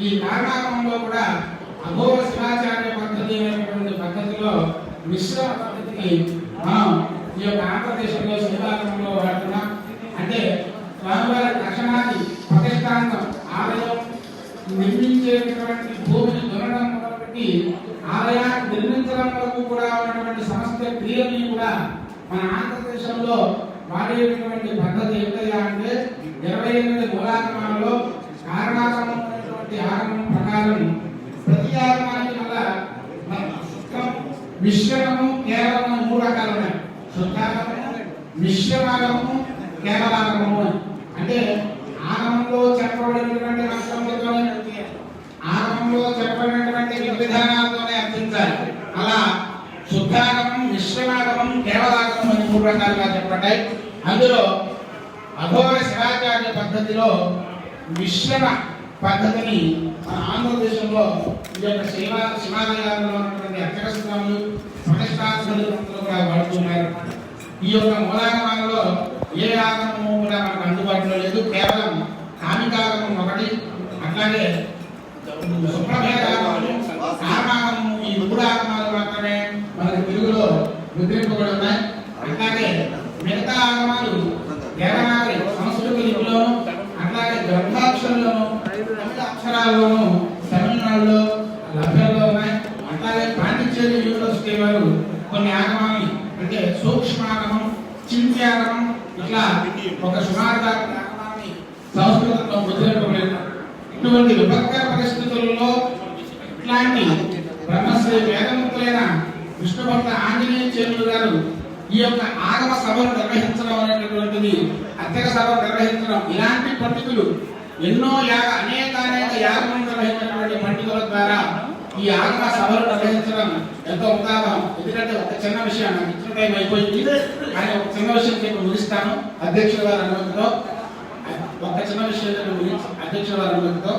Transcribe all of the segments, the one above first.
ఈ కారణాగమంలో కూడా అఘోర శివాచార్య పద్ధతి అనేటువంటి పద్ధతిలో మిశ్రమ పద్ధతిని మనం ఈ యొక్క ఆంధ్రదేశంలో శివాగమంలో వాడుతున్నాం. అంటే స్వామివారి దర్శనాది ప్రతిష్టాంతం ఆలయం నిర్మించేటటువంటి భూమిని దున్నడం మొదలుపెట్టి ఆలయాన్ని నిర్మించడం వరకు కూడా ఉన్నటువంటి సమస్త క్రియల్ని కూడా మన ఆంధ్రదేశంలో వాడేటటువంటి పద్ధతి ఏంటయ్యా అంటే 28 మూలాగమాలలో కారణాగమం అనేటువంటి ఆగమం ప్రకారం ప్రతి ఆగమానికి వల్ల మిశ్రమము కేవలము 3 రకాలు ఉన్నాయి. శుద్ధాగమము, మిశ్రమాగమము, కేవలాగమము. అంటే ఆగమంలో చెప్పబడినటువంటి అర్థములతోనే ఆగమంలో చెప్పబడినటువంటి విధానాలతోనే అర్థించాలి. అలా శుద్ధాగమం, మిశ్రమాగమం, కేవలాగమం అని 3 రకాలుగా చెప్పబడ్డాయి. అందులో అఘోర శివాచార్య పద్ధతిలో మిశ్రమ పద్ధతిని మన ఆంధ్రదేశంలో ఈ యొక్క శివాలయాల్లో ఉన్నటువంటి అర్చక స్వాములు ప్రతిష్టాత్మకులు కూడా వాడుతున్నారు. ఈ యొక్క మూలాగమాలలో ఏ ఆగమము కూడా మనకు అందుబాటులో లేదు. కేవలం కామికాగమం ఒకటి, అట్లాగే శుక్లభేదాగమము, కారణాగమము, ఈ 3 ఆగమాలు మాత్రమే మనకు తెలుగులో ముద్రింపబడి ఉన్నాయి. అట్లాగే మిగతా ఆగమాలు దేవనాగరి సంస్కృత లిపిలోను, అట్లాగే గ్రంథాక్షరంలోను, తమిళ అక్షరాల్లోను తమిళనాడులో లభ్యంలో ఉన్నాయి. అట్లాగే పాండిచ్చేరి యూనివర్సిటీ వారు కొన్ని ఆగమాన్ని అంటే సూక్ష్మాగమం, చింత్యాగమం ఇట్లా ఒక సుమారుగా ఆగమాన్ని సంస్కృతంలో ముద్రింపబడింది. ఇటువంటి విపత్కర పరిస్థితుల్లో ఇట్లాంటి బ్రహ్మశ్రీ వేదముక్తులైన విష్ణుభక్త ఆంజనేయ చేరులు గారు ఈ యొక్క ఆగమ సభను నిర్వహించడం అనేటటువంటిది అర్చక సభ నిర్వహించడం ఇలాంటి పండితులు ఎన్నో అనేక యాగములు నిర్వహించినటువంటి పండితుల ద్వారా ఈ ఆగమ సభలు నిర్వహించడం ఎంతో ఉదాహరణ. ఎందుకంటే ఒక చిన్న విషయం నాకు ఇచ్చిన టైం అయిపోయింది, కానీ ఒక చిన్న విషయం చెప్పి ముగిస్తాను అధ్యక్షుల వారి అనుమతితో. ఒక చిన్న విషయం ముగించి అధ్యక్షుల వారి అనుమతితో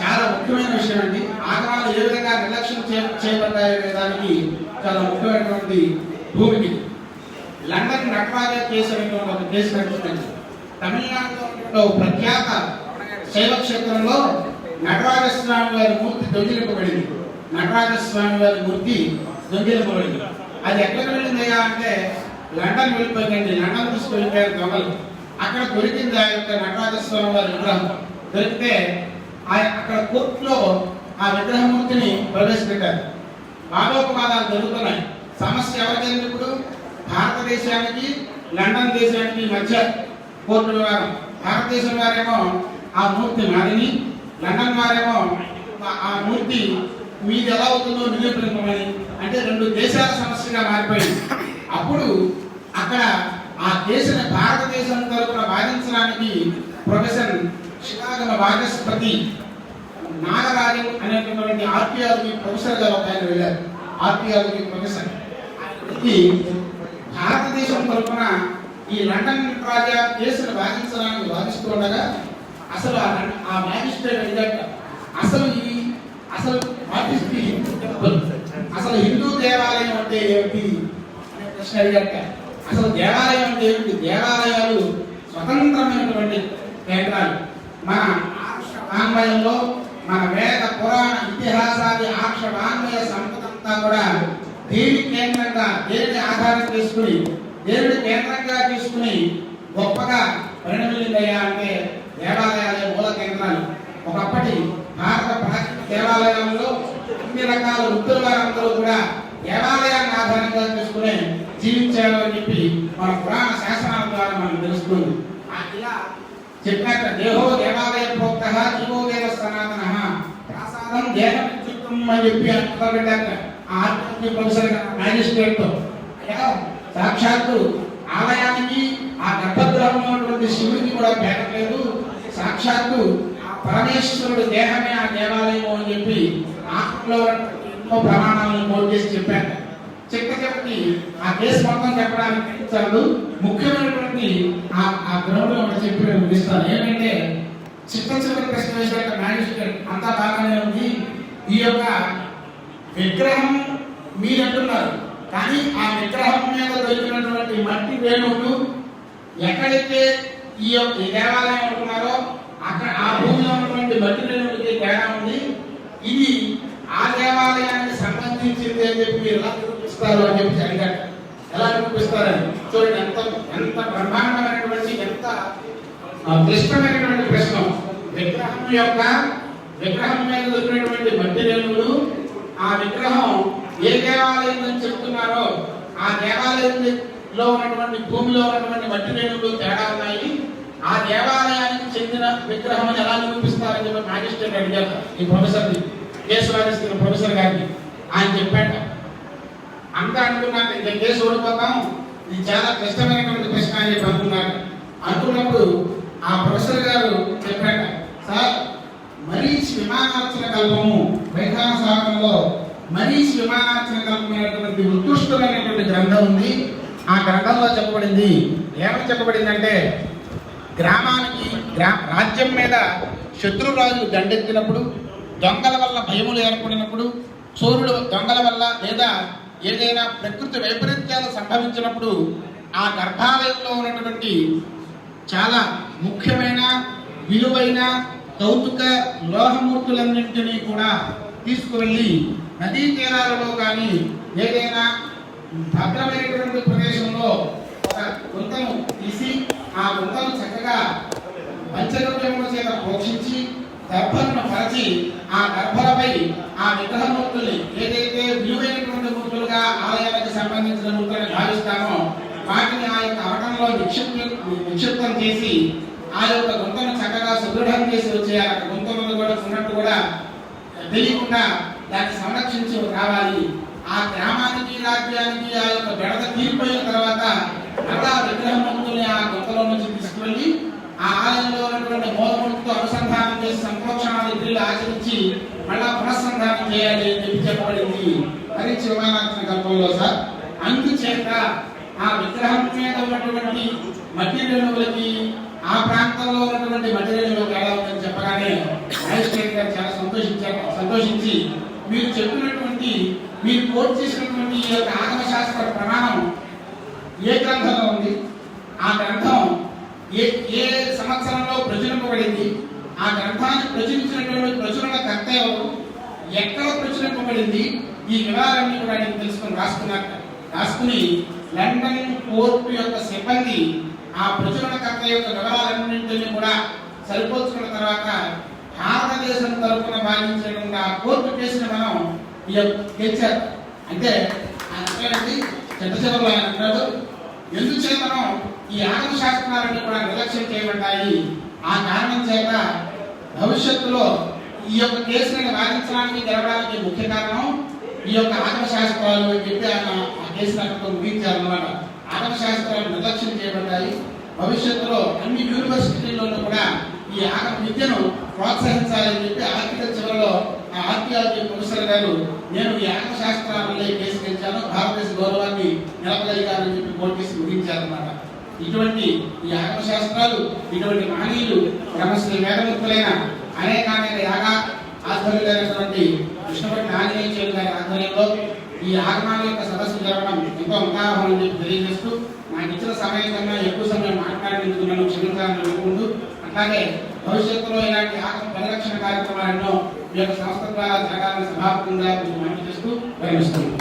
చాలా ముఖ్యమైన విషయం అండి. ఆగమాలు ఏ విధంగా నిర్లక్ష్యం చేయబడ్డాయనే దానికి చాలా ముఖ్యమైనటువంటి భూమికి లండన్ నటరాజ కేసు అనేటువంటి ఒక కేసు నడుస్తుంది. తమిళనాడులో ప్రఖ్యాత శైవ క్షేత్రంలో నటరాజస్వామి వారి మూర్తి దొంగిలింపబడింది. నటరాజస్వామి వారి మూర్తి దొంగిలింపబడింది. అది ఎక్కడికి వెళ్ళిందయ్యా అంటే లండన్ వెళ్ళిపోయిందండి. లండన్ తీసుకువెళ్ళిపోయారు దొంగలు. అక్కడ దొరికింది ఆ యొక్క నటరాజస్వామి వారి విగ్రహం. దొరికితే అక్కడ కోర్టులో ఆ విగ్రహమూర్తిని ప్రవేశపెట్టారు. వాదోపవాదాలు జరుగుతున్నాయి. సమస్య ఎవరికైనా ఇప్పుడు భారతదేశానికి లండన్ దేశానికి మధ్య కోర్టు వ్యవహారం. భారతదేశం వారేమో ఆ మూర్తి మారిని, లండన్ వారేమో ఆ మూర్తి మీది ఎలా అవుతుందో నిరూపించమని, అంటే 2 దేశాల సమస్యగా మారిపోయింది. అప్పుడు అక్కడ ఆ కేసుని భారతదేశం తరపున వాదించడానికి ప్రొఫెసర్ శివాగమ వాచస్పతి నాగరాజు అనేటటువంటి ఆర్కియాలజీ ప్రొఫెసర్ గారు ఒక ఆయన వెళ్ళారు. ఆర్కియాలజీ ప్రొఫెసర్ భారతదేశం తరపున ఈ లండన్ రాజా కేసును వాదించడానికి వాదిస్తూ ఉండగా అసలు ఆ మ్యాజిస్ట్రేట్ అడిగాక అసలు హిందూ దేవాలయం అంటే ఏమిటి అనే ప్రశ్న అడిగాక అసలు దేవాలయం అంటే ఏమిటి? దేవాలయాలు స్వతంత్రమైనటువంటి కేంద్రాలు. మన వాంగ్మయంలో మన వేద పురాణ ఇతిహాసాది ఆక్ష వాంగ్మయ సంపదంతా కూడా దేని కేంద్రంగా, దేనిని ఆధారం చేసుకుని, దేవుడి కేంద్రంగా తీసుకుని గొప్పగా పరిణమిల్లిందయ్యా అంటే దేవాలయాలే మూల కేంద్రాలు. ఒకప్పటి భారత ప్రాచీన దేవాలయాల్లో అన్ని రకాల వృత్తుల వారందరూ కూడా దేవాలయాన్ని ఆధారంగా చేసుకుని జీవించారు అని చెప్పి మన పురాణ శాసనాల ద్వారా మనకు తెలుస్తుంది. ఇలా చెప్పాక దేహో దేవాలయ ప్రోక్త జీవో దేవ సనాతన ప్రసాదం దేహం అని చెప్పి పెట్టాక ఆర్టీ ప్రొఫెసర్ మ్యాజిస్ట్రేట్ సాక్షాత్తు ఆలయానికి ఆ గర్భగృహంలో ఉన్నటువంటి శివుడికి కూడా పెట్టలేదు, సాక్షాత్తు ఆ పరమేశ్వరుడు దేహమే ఆ దేవాలయం అని చెప్పి ఆత్మలో ఎన్నో ప్రమాణాలను కోట్ చేసి చెప్పారు. చివరికి ఆ కేసు మొత్తం చెప్పడానికి చాలు ముఖ్యమైనటువంటి ఆ గ్రౌండ్లో చెప్పి ముగిస్తాను. ఏంటంటే చివరి ప్రశ్న వేసిన మ్యాజిస్ట్రేట్ అంతా బాగానే ఉంది, ఈ యొక్క విగ్రహం మీరంటున్నారు, కానీ ఆ విగ్రహం మీద దొరికినటువంటి మట్టి వేణువులు ఎక్కడైతే ఈ యొక్క దేవాలయం అంటున్నారో అక్కడ ఆ భూమిలో ఉన్నటువంటి మట్టి వేణువులు తేడా ఉంది, ఇది ఆ దేవాలయానికి సంబంధించింది అని చెప్పి మీరు ఎలా నిరూపిస్తారు అని చెప్పి అడిగారు. ఎలా నిరూపిస్తారని చూడండి, ఎంత ఎంత బ్రహ్మాండమైనటువంటి, ఎంత క్లిష్టమైనటువంటి ప్రశ్న. విగ్రహం మీద దొరికినటువంటి మట్టి రేణువులు, ఆ విగ్రహం ఏ దేవాలయం అని చెప్తున్నారో ఆ దేవాలయంలో ఉన్నటువంటి భూమిలో ఉన్నటువంటి మట్టి రేణువులు తేడా ఉన్నాయి, ఆ దేవాలయానికి చెందిన విగ్రహం అని ఎలా నిరూపిస్తారని చెప్పి మ్యాజిస్ట్రేట్ అడిగారు ఈ ప్రొఫెసర్ని, కేసు వాదిస్తున్న ప్రొఫెసర్ గారిని. ఆయన చెప్పాట, అంతా అనుకున్నాను ఇంకా కేసు ఓడిపోతాం, ఇది చాలా క్లిష్టమైనటువంటి ప్రశ్న అని చెప్పి అనుకున్నాడు. అనుకున్నప్పుడు ఆ ప్రొఫెసర్ గారు చెప్పాట, సార్ మనీష్ విమానార్చన కల్పము వైఖానసాగరంలో మనీష్ విమానార్చన కల్పమైనటువంటి ఉత్కృష్టమైనటువంటి గ్రంథం ఉంది. ఆ గ్రంథంలో చెప్పబడింది, ఏమని చెప్పబడిందంటే, గ్రామానికి రాజ్యం మీద శత్రురాజులు దండెత్తినప్పుడు, దొంగల వల్ల భయములు ఏర్పడినప్పుడు, చోరుడు దొంగల వల్ల లేదా ఏదైనా ప్రకృతి వైపరీత్యాలు సంభవించినప్పుడు ఆ గర్భాలయంలో ఉన్నటువంటి చాలా ముఖ్యమైన విలువైన కౌతుక లోహమూర్తులన్నింటినీ కూడా తీసుకువెళ్ళి నదీ తీరాలలో కానీ ఏదైనా భద్రమైనటువంటి ప్రదేశంలో ఒక గుంతను తీసి ఆ గుంతను చక్కగా పంచగవ్యముల చేత పోషించి దర్భలను పరచి ఆ దర్భలపై ఆ విగ్రహమూర్తుల్ని ఏదైతే విలువైనటువంటి మూర్తులుగా ఆలయాలకు సంబంధించిన మూర్తులను భావిస్తామో వాటిని ఆ యొక్క అవటంలో నిక్షిప్తం చేసి ఆ యొక్క గుంతను చక్కగా సుదృఢం చేసి వచ్చేయాలి. అక్కడ గుంతలు కూడా ఉన్నట్టు కూడా తెలియకుండా దాన్ని సంరక్షించి రావాలి. ఆ గ్రామానికి రాజ్యానికి ఆ యొక్క బెడద తీరిపోయిన తర్వాత అలా విగ్రహమూర్తుల్ని ఆ గుంతలో నుంచి తీసుకువెళ్ళి ఆ ఆలయంలో ఉన్నటువంటి మూలమూర్తితో అనుసంధానం చేసి సంప్రోక్షణాలు క్రియలు ఆచరించి మళ్ళా పునఃసంధానం చేయాలి అని చెప్పి చెప్పబడింది అది విమానార్చన కల్పంలో సార్. అందుచేత ఆ విగ్రహం మీద ఉన్నటువంటి మట్టి రేణువులకి ఆ ప్రాంతంలో ఉన్నటువంటి మట్టి రేణువులకు ఎలా ఉందని చెప్పగానే మ్యాజిస్ట్రేట్ గారు చాలా సంతోషించి మీరు చెప్పినటువంటి, మీరు కోట్ చేసినటువంటి ఈ యొక్క ఆగమ శాస్త్ర ప్రమాణం ఏ గ్రంథంలో ఉంది, ఆ గ్రంథం ఏ సంవత్సరంలో ప్రచురింపబడింది, ఆ గ్రంథాన్ని ప్రచురించినటువంటి ప్రచురణకర్త ఎవరు, ఎక్కడ ప్రచురింపబడింది, ఈ వివరాలన్నీ కూడా నేను తెలుసుకొని రాసుకుని లండన్ కోర్టు యొక్క సిబ్బంది ఆ ప్రచురణకర్త యొక్క వివరాలన్నింటినీ కూడా సరిపోల్చుకున్న తర్వాత భారతదేశం తరఫున భావించినటువంటి ఆ కోర్టు కేసుని మనం గెలిచారు. అంటే చెత్త చివరిలో ఆయన అంటాడు, ఎందుచేతనో ఈ ఆగమ శాస్త్రాలన్నీ కూడా నిర్లక్ష్యం చేయబడ్డాయి, ఆ కారణం చేత భవిష్యత్తులో ఈ యొక్క కేసులను వాదించడానికి గెలవడానికి ముఖ్య కారణం ఈ యొక్క ఆగమ శాస్త్రాలు అని చెప్పి ఆయన ఆ కేసును అక్కడ ముగించారన్నమాట. ఆగమ శాస్త్రాలు నిర్లక్ష్యం చేయబడ్డాయి, భవిష్యత్తులో అన్ని యూనివర్సిటీల్లోనూ కూడా ఈ ఆగమ విద్యను ప్రోత్సహించాలని చెప్పి ఆర్టికల్ చివరిలో ఆ ఆర్కియాలజీ ప్రొఫెసర్ గారు నేను ఈ ఆగమ శాస్త్రాలలో కేసు గెలిచాను, భారతదేశ గౌరవాన్ని నిలపగలిగానని చెప్పి కోర్టు కేసు ముగించారన్నమాట. ఇటువంటి ఈ ఆగమ శాస్త్రాలు, ఇటువంటి మహనీయులు బ్రహ్మశ్రీ వేదమూర్తులైన అనేక యాగా ఆధ్వర్యులైనటువంటి కృష్ణపట్ల ఆంజనేయులు గారి ఆధ్వర్యంలో ఈ ఆగమాల యొక్క సదస్సు జరగడం ఎంతో ఉదాహరణ చెప్పి తెలియజేస్తూ నాకు ఇచ్చిన సమయం కన్నా ఎక్కువ సమయం మాట్లాడేందుకు నన్ను క్షమించాలని అనుకుంటూ, అట్లాగే భవిష్యత్తులో ఇలాంటి ఆగమ పరిరక్షణ కార్యక్రమాలను మీ యొక్క సంస్థ ద్వారా జరగాలని సభాపంగా మనవి చేస్తూ విరమిస్తున్నాను.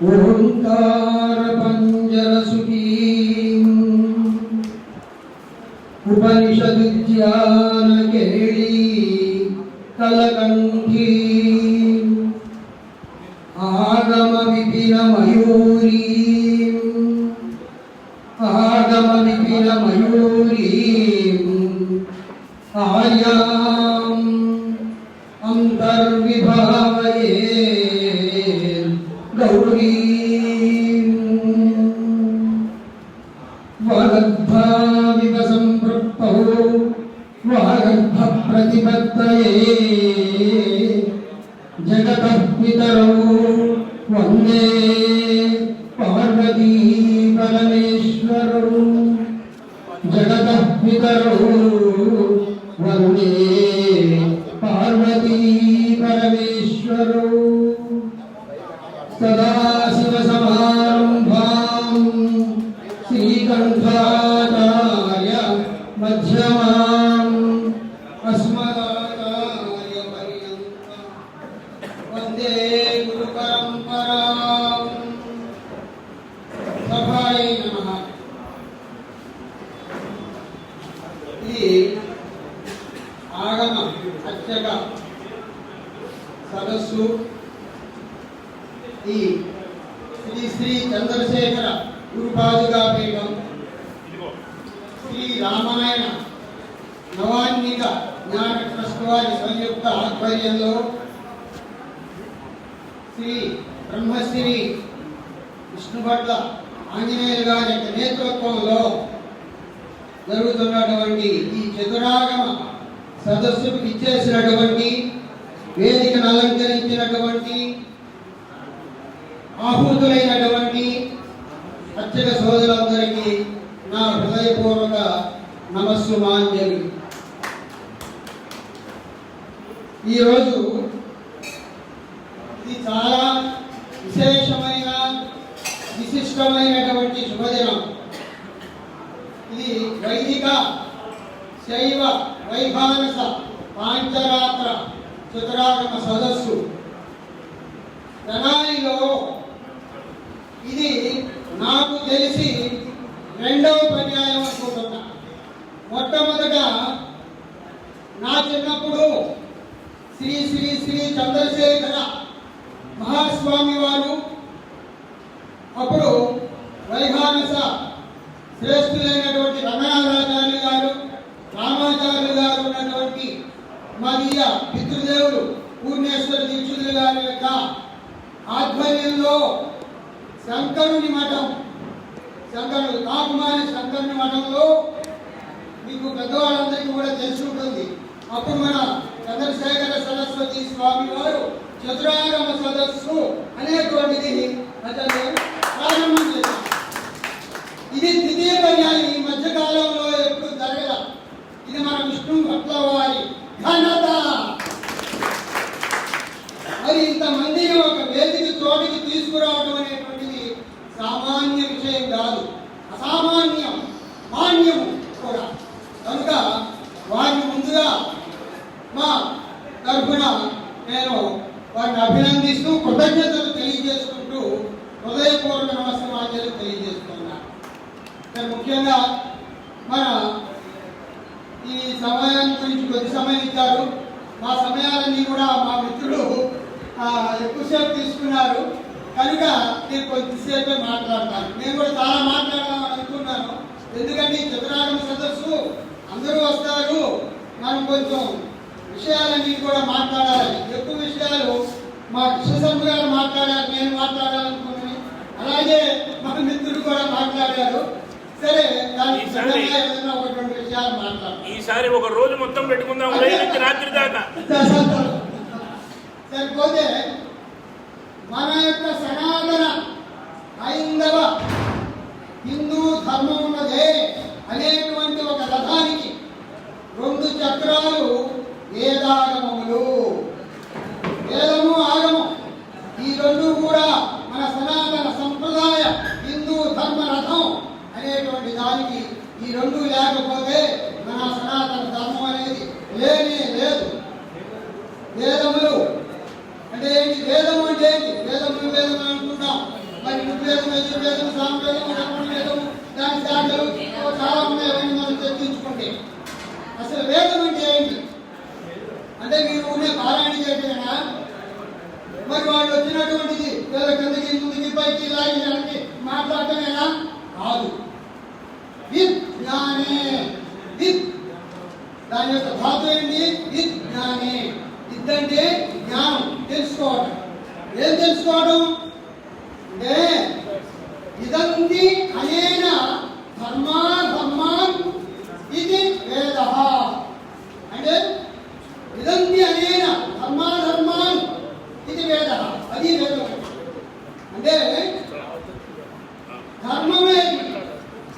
ఓంకార పంజర సుఖీం ఉపనిషదుజ్ఞాన కేళీ కలకంఠీ ఆగమ విపిన మయూరీ ఆర్యాం అంతర్విభావయే గౌరీ వాగర్భావివ సంపృక్తౌ వాగర్భ ప్రతిపత్తయే జగతః పితరౌ వందే పార్వతీ పరమేశ్వరౌ జగతః పితరౌ వందే పార్వతీ పరమేశ్వరౌ సదాశివ సమారంభాం శ్రీకంఠాచార్య మధ్యమాం అస్మదాచార్య పర్యంతం వందే గురు పరంపరాం. సభాయ నమః. ఈ ఆగమ అర్చక సదస్సు ఈ శ్రీ శ్రీ చంద్రశేఖర గురుపాదుకాపీఠం శ్రీ రామాయణ నవాన్నిక జ్ఞాన ట్రస్ట్ వారి సంయుక్త ఆధ్వర్యంలో శ్రీ బ్రహ్మశ్రీ విష్ణుభట్ల ఆంజనేయులు గారి యొక్క నేతృత్వంలో జరుగుతున్నటువంటి ఈ చతురాగమ సదస్సుకు ఇచ్చేసినటువంటి వేదికను అలంకరించినటువంటి ఆహూతులైనటువంటి అర్చక సోదరులందరికీ నా హృదయపూర్వక నమస్సుమాంజలి. ఈరోజు ఇది చాలా విశేషమైన విశిష్టమైనటువంటి శుభదినం. ఇది వైదిక శైవ వైభానస పాంచరాత్ర చతురాగమ సదస్సు. తెనాలిలో ఇది నాకు తెలిసి రెండవ పర్యాయం అనుకుంటున్నా. మొట్టమొదట నా చిన్నప్పుడు శ్రీ శ్రీ శ్రీ చంద్రశేఖర మహాస్వామి వారు అప్పుడు వైభానస శ్రేష్ఠులైనటువంటి రంగనాథాచార్యులు గారు, రామాచార్యులు గారు ఉన్నటువంటి మదీయ పితృదేవులు పూర్ణేశ్వర దీక్షితులు గారి యొక్క ఆధ్వర్యంలో శంకరుని మఠం, శంకరుడు కాకుమారి శంకరుని మఠంలో మీకు పెద్దవాళ్ళందరికీ కూడా తెలిసి ఉంటుంది. అప్పుడు మన చంద్రశేఖర సరస్వతి స్వామి వారు చతురాగమ సదస్సు అనేటువంటిది అతను ప్రారంభం చేశారు. ఇది ద్వితీయ పర్యాయం. ఈ మధ్యకాలంలో ఎప్పుడు జరగల. ఇది మన విష్ణు భట్ల వారి ఘనత. మరి ఇంతమందిని ఒక వేదిక చోటికి తీసుకురావడం అనేటువంటిది సామాన్య విషయం కాదు, అసామాన్యం, మాన్యము కూడా. కనుక వారిని ముందుగా మా తరఫున నేను వారిని అభినందిస్తూ కృతజ్ఞతలు తెలియజేసుకుంటూ హృదయపూర్వక నమస్కారాలు తెలియజేస్తున్నాను. ముఖ్యంగా మన ఈ సమయం గురించి కొద్ది సమయం ఇచ్చారు. మా సమయాలన్నీ కూడా మా మిత్రులు ఎక్కువసేపు తీసుకున్నారు కనుక నేను కొద్దిసేపే మాట్లాడతాను. నేను కూడా చాలా మాట్లాడదామని అనుకున్నాను. ఎందుకంటే ఈ చతురాగమ సదస్సు అందరూ వస్తారు, మనం కొంచెం విషయాలన్నీ కూడా మాట్లాడాలి. ఎక్కువ విషయాలు మా కృష్ణశర్మ గారు మాట్లాడారు, నేను మాట్లాడాలనుకున్నాను, అలాగే మన మిత్రులు కూడా మాట్లాడారు. సరే, దానికి ఏదైనా ఒక రెండు విషయాలు మాట్లాడాలి. ఈసారి ఒక రోజు మొత్తం పెట్టుకుందాం, రాత్రి దాకా. సరిపోతే మన యొక్క సనాతన హైందవ హిందూ ధర్మం ఉన్నదే అనేటువంటి ఒక రథానికి రెండు చక్రాలు వేదాగమములు. వేదము ఆగమం ఈ రెండు కూడా మన సనాతన సంప్రదాయ హిందూ ధర్మ రథం అనేటువంటి దానికి ఈ రెండు లేకపోతే మన సనాతన ధర్మం అనేది లేనే లేదు. వేదములు అంటే ఏంటి? వేదము అంటే ఏంటి? వేదములు వేదం అనుకుంటాం. మరి ఋగ్వేదం, యజుర్వేదం, సామవేదం, అథర్వవేదం, దాని శాఖలు చాలా ఉన్నాయి. అవన్నీ మనం చర్చించుకుంటే అసలు వేదం అంటే ఏంటి అంటే మీరు ఉండే పారాయణ చేయటమేనా? మరి వాళ్ళు వచ్చినటువంటిది వేద కిందకి ముందుకి పైకి లాగి వెనక్కి మాట్లాడటమేనా? కాదు. విజ్ఞానే. దాని యొక్క ధాతు ఏంటి? విజ్ఞానే. ఇద్దంటే జ్ఞానం, తెలుసుకోవడం. ఏం తెలుసుకోవడం అంటే ఇదంది అనేన ధర్మాన్ ఇది వేద. అంటే ఇదంది అనేన ధర్మాన్ ఇది వేద. అది వేదం. అంటే ధర్మమేది,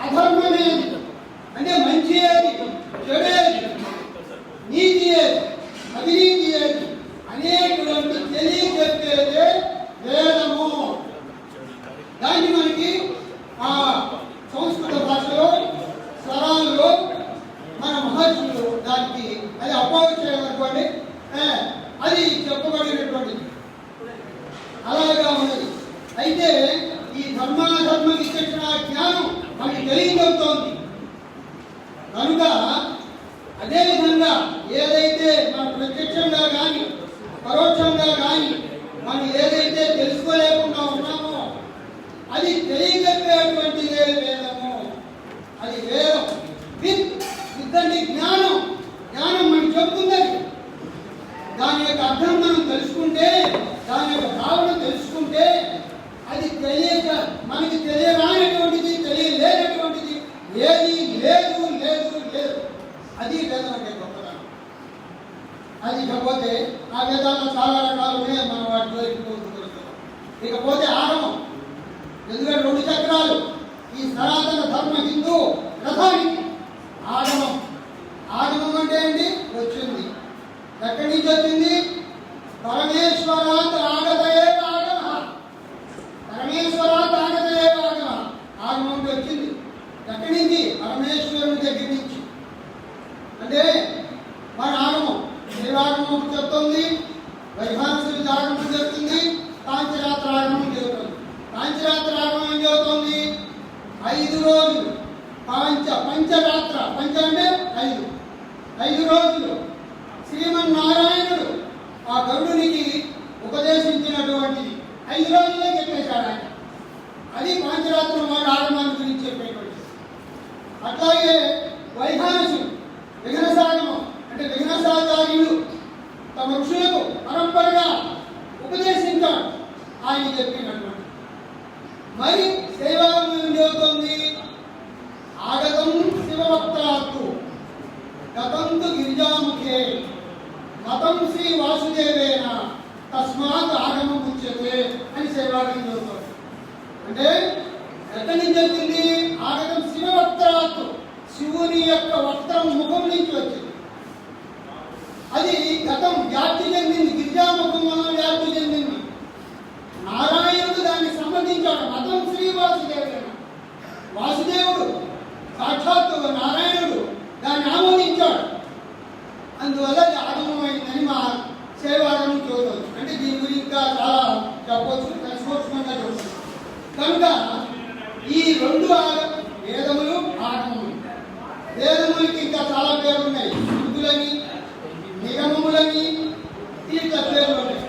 అధర్మమేది, అంటే మంచి ఏది, చెడు ఏది, నీతి ఏది, అవినీతి ఏది అనేటువంటి తెలియజెప్పేదే వేదము. తెలియజేస్తోంది. కనుక అదేవిధంగా ఏదైతే మన ప్రత్యక్షంగా కానీ పరోక్షంగా కానీ మనం ఏదైతే తెలుసుకోలేకుండా ఉన్నామో అది తెలియజెప్పేటువంటిదే వేదము. అది వేదం. విత్ అంటే జ్ఞానం. జ్ఞానం మనకి చెప్తుందని దాని యొక్క అర్థం మనం తెలుసుకుంటే, దాని యొక్క భావన తెలుసుకుంటే అది తెలియక మనకి తెలియరానటువంటిది, తెలియలేనటువంటిది ఏది లేదు లేదు లేదు. అది వేదం అంటే గొప్పతనం. అది ఇకపోతే ఆ వేదాల్లో చాలా రకాలు ఉన్నాయి, మనం వాటిలో ఇకపోతే ఆగమం. ఎందుకంటే 2 చక్రాలు ఈ సనాతన ధర్మ హిందూ రథానికి ఆగమం. ఆగమం అంటే ఏంటి? వచ్చింది. ఎక్కడి నుంచి వచ్చింది? పరమేశ్వరాత్ ఆగతయే ఆగమ. పరమేశ్వరాత్ ఆగతయే ఆగమ. ఆగమం వచ్చింది ఎక్కడి నుంచి? పరమేశ్వరుని దగ్గర నుంచి. అంటే మన ఆగమం శైవాగమం చెప్తుంది, వైభానుసుడి ఆగమం చెప్తుంది, కాంచరాత్ర ఆగమం చెబుతుంది. కాంచరాత్ర ఆగమం ఏం చెబుతుంది? 5 రోజులు పంచరాత్ర. పంచ అంటే 5 రోజులు శ్రీమన్నారాయణుడు ఆ గరుడునికి ఉపదేశించినటువంటిది 5 రోజుల్లో చెప్పేశాడు ఆయన. అది పాంచరాత్రం వాడు ఆగమాన్ని గురించి చెప్పేటువంటిది. అట్లాగే వైభానుసుడు విఘ్నసాగమం అంటే విఘ్నసాచార్యుడు తమ ఋషులకు పరంపరగా ఉపదేశించాడు ఆయన చెప్పినటువంటి. మరి శైవాగమం ఏం చెబుతోంది? ఆగతం శివవక్త్రాత్తు గతంతు గిరిజాముఖే మతం శ్రీ వాసుదేవేన తస్మాత్ ఆగమం ఉచ్యతే అని శైవాగమం చెబుతోంది. అంటే ఎక్కడి నుంచి వచ్చింది? ఆగతం శివవక్త్రాత్తు, శివుని యొక్క వక్త్రం ముఖం నుంచి వచ్చింది. అది గతం వ్యాప్తి చెందింది, గిరిజాముఖం వల్ల వ్యాప్తి చెందింది. నారాయణుడు దాన్ని సంబంధించాడు. మతం శ్రీ వాసుదేవేన, వాసుదేవుడు సాక్షాత్తు నారాయణుడు దాన్ని ఆమోదించాడు. అందువల్ల అది ఆగమమైందని మా శైవాగమం చూడవచ్చు. అంటే దీని గురించి ఇంకా చాలా చెప్పవచ్చు, సూక్ష్మంగా చూడవచ్చు. కనుక ఈ 2 వేదములు ఆగమములు. వేదములకి ఇంకా చాలా పేర్లు ఉన్నాయి. శృతులని, నిగమములని, ఇట్లా పేర్లు ఉన్నాయి.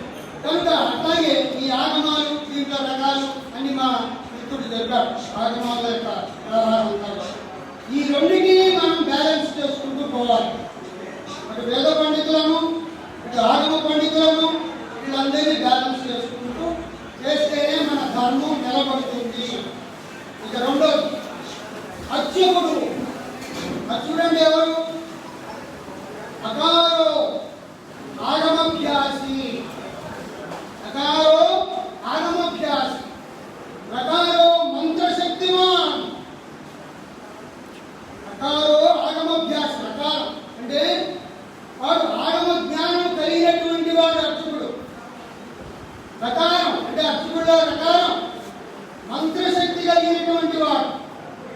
కనుక అట్లాగే ఈ ఆగమాలు దీంట్లో రకాలు అని మా మిత్రుడు చెప్పారు. ఆగమాల యొక్క వ్యవహారం ఈ 2ని మనం బ్యాలెన్స్ చేసుకుంటూ పోవాలి. అటు వేద పండితులను, ఇటు ఆగమ పండితులను, వీళ్ళందరినీ బ్యాలెన్స్ చేసుకుంటూ చేస్తేనే మన ధర్మం నిలబడుతుంది. ఇక రెండోది అచ్యుతుడు. అచ్యుడు అంటే ఎవరు? అకారో ఆగమభ్యాసి. అకారో ఆగమభ్యాసి. ప్రకారో మంత్రశక్తిమాన్. ప్రకారో ఆగమభ్యాసి. ప్రకారం అంటే వాడు ఆగమ జ్ఞానం కలిగినటువంటి వాడు అర్చకుడు. ప్రకారం అంటే అర్చకుడిలో ప్రకారం మంత్రశక్తి కలిగినటువంటి వాడు.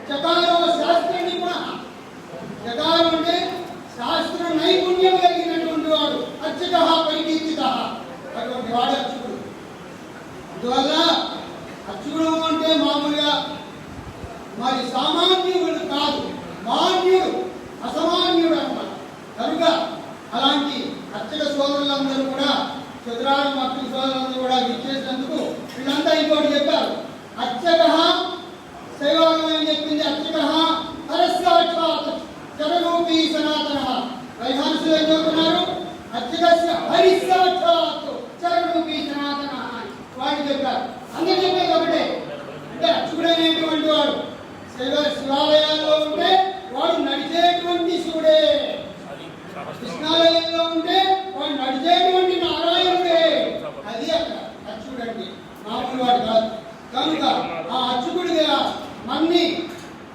చకారో శాస్త్ర నిపుణ. చకారం అంటే శాస్త్ర నైపుణ్యం కలిగినటువంటి వాడు. అర్చక పరికీర్తిత. అటువంటి వాడు అర్చకుడు. అందువల్ల అర్చకుడు అంటే మామూలుగా మరి సామాన్యుడు కాదు, మాన్యుడు, అసామాన్యుడు అన్నమాట. కనుక అలాంటి అర్చక సోదరులందరూ కూడా, చతురాగమ అర్చక సోదరులందరూ కూడా విచ్చేసినందుకు వీళ్ళంతా ఇంకోటి చెప్పారు. అర్చక శైవాగమం ఏం చెప్పింది? అర్చక హరస్సాక్షాత్ చరరూపీ సనాతన. వైభానుసులు ఏం చెబుతున్నారు? అర్చకస్య హరిస్సాక్షాత్ చరరూపీ సనాతన అని వాడు చెప్పారు. అందరూ చెప్పేది ఒకటే. అంటే అర్చకుడు అనేటువంటి వాడు శివాలయాల్లో ఉంటే వాడు నడిచేటువంటి శివుడే, కృష్ణాలయంలో ఉంటే వాడు నడిచేటువంటి నారాయణుడే. అది అక్కడ అర్చకుడు అంటే మామూలు వాడు కాదు. కనుక ఆ అర్చకుడిగా మన్ని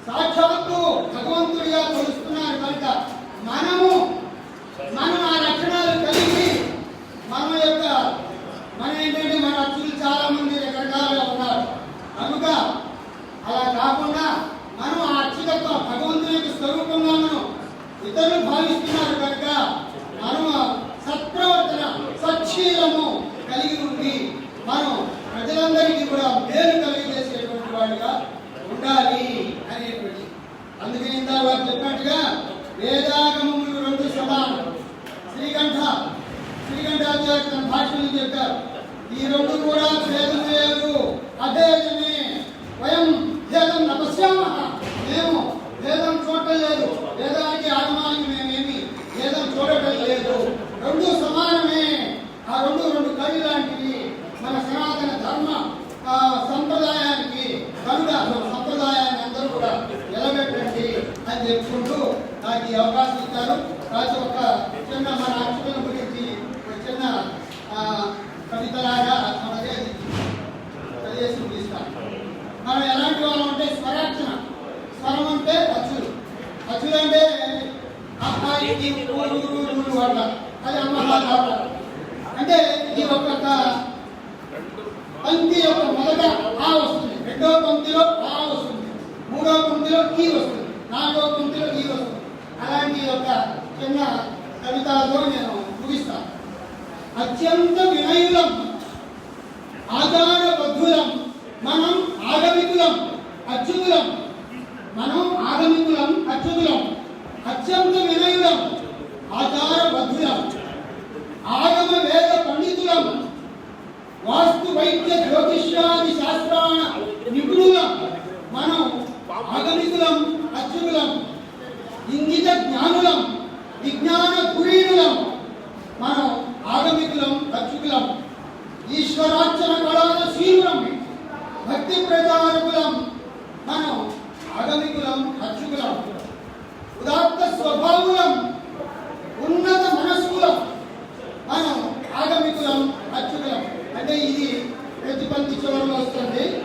సాక్షాత్తు భగవంతుడిగా కొలుస్తున్నారు. కనుక మనం ఆ లక్షణాలు కలిగి మన ఏంటంటే మన అర్చకులు చాలా మంది రకరకాలుగా ఉన్నారు. కనుక అలా కాకుండా మనం ఆ అర్చకత్వం భగవంతుని యొక్క స్వరూపంగా మనం ఇతరులు భావిస్తున్నారు. కనుక మనం సత్ప్రవర్తన, సచ్చీలము కలిగి ఉండి మనం ప్రజలందరికీ కూడా మేలు కలిగజేసేటువంటి వాడిగా ఉండాలి అనేటువంటి అని చెప్పుకుంటూ నాకు ఈ అవకాశం ఇచ్చారు. కాదు ఒక చిన్న మన అక్షరం గురించి ఒక చిన్న కవితలాగా చదివేసి తీస్తాను. మనం ఎలాంటి వాళ్ళం అంటే స్వరార్చన. స్వరం అంటే అచ్చులు. అచ్చులు అంటే అమ్మాయి వాళ్ళ అది అమ్మ అంటే ఈ ఒక్క పంక్తి యొక్క మొదట ఆ వస్తుంది, రెండవ పంక్తిలో ఆ వస్తుంది, మూడవ పంక్తిలో ఈ వస్తుంది, నాలుగవ పంక్తిలో ఈ వస్తుంది. అలాంటి యొక్క చిన్న కవితలతో నేను ముగిస్తాను. అత్యంత వినయులం ఆచారబద్ధులం మనం ఆగమికులం అచ్యుతులం. మనం ఆగమికులం అచ్యుతులం. అత్యంత వినయులం ఆచారబద్ధులం ఆగమ వేద పండితులం వాస్తు వైద్య జ్యోతిష్యాది శాస్త్రాన నిపుణులం. మనం ఆగమికులం అచ్యుతులం. ఇంగిత జ్ఞానులం విజ్ఞాన ధురీణులం. మనం ఆగమికులం అచ్యుతులం. ఈశ్వరార్చన కళాల శీలం భక్తి ప్రచారకులం. మనం ఆగమికులం అచ్యుతులం. ఉదాత్త స్వభావులం ఉన్నత మనస్కులం. మనం ఆగమికులం అచ్యుతులం. అంటే ఇది ప్రతిపంక్తి చివరిలో వస్తుంది.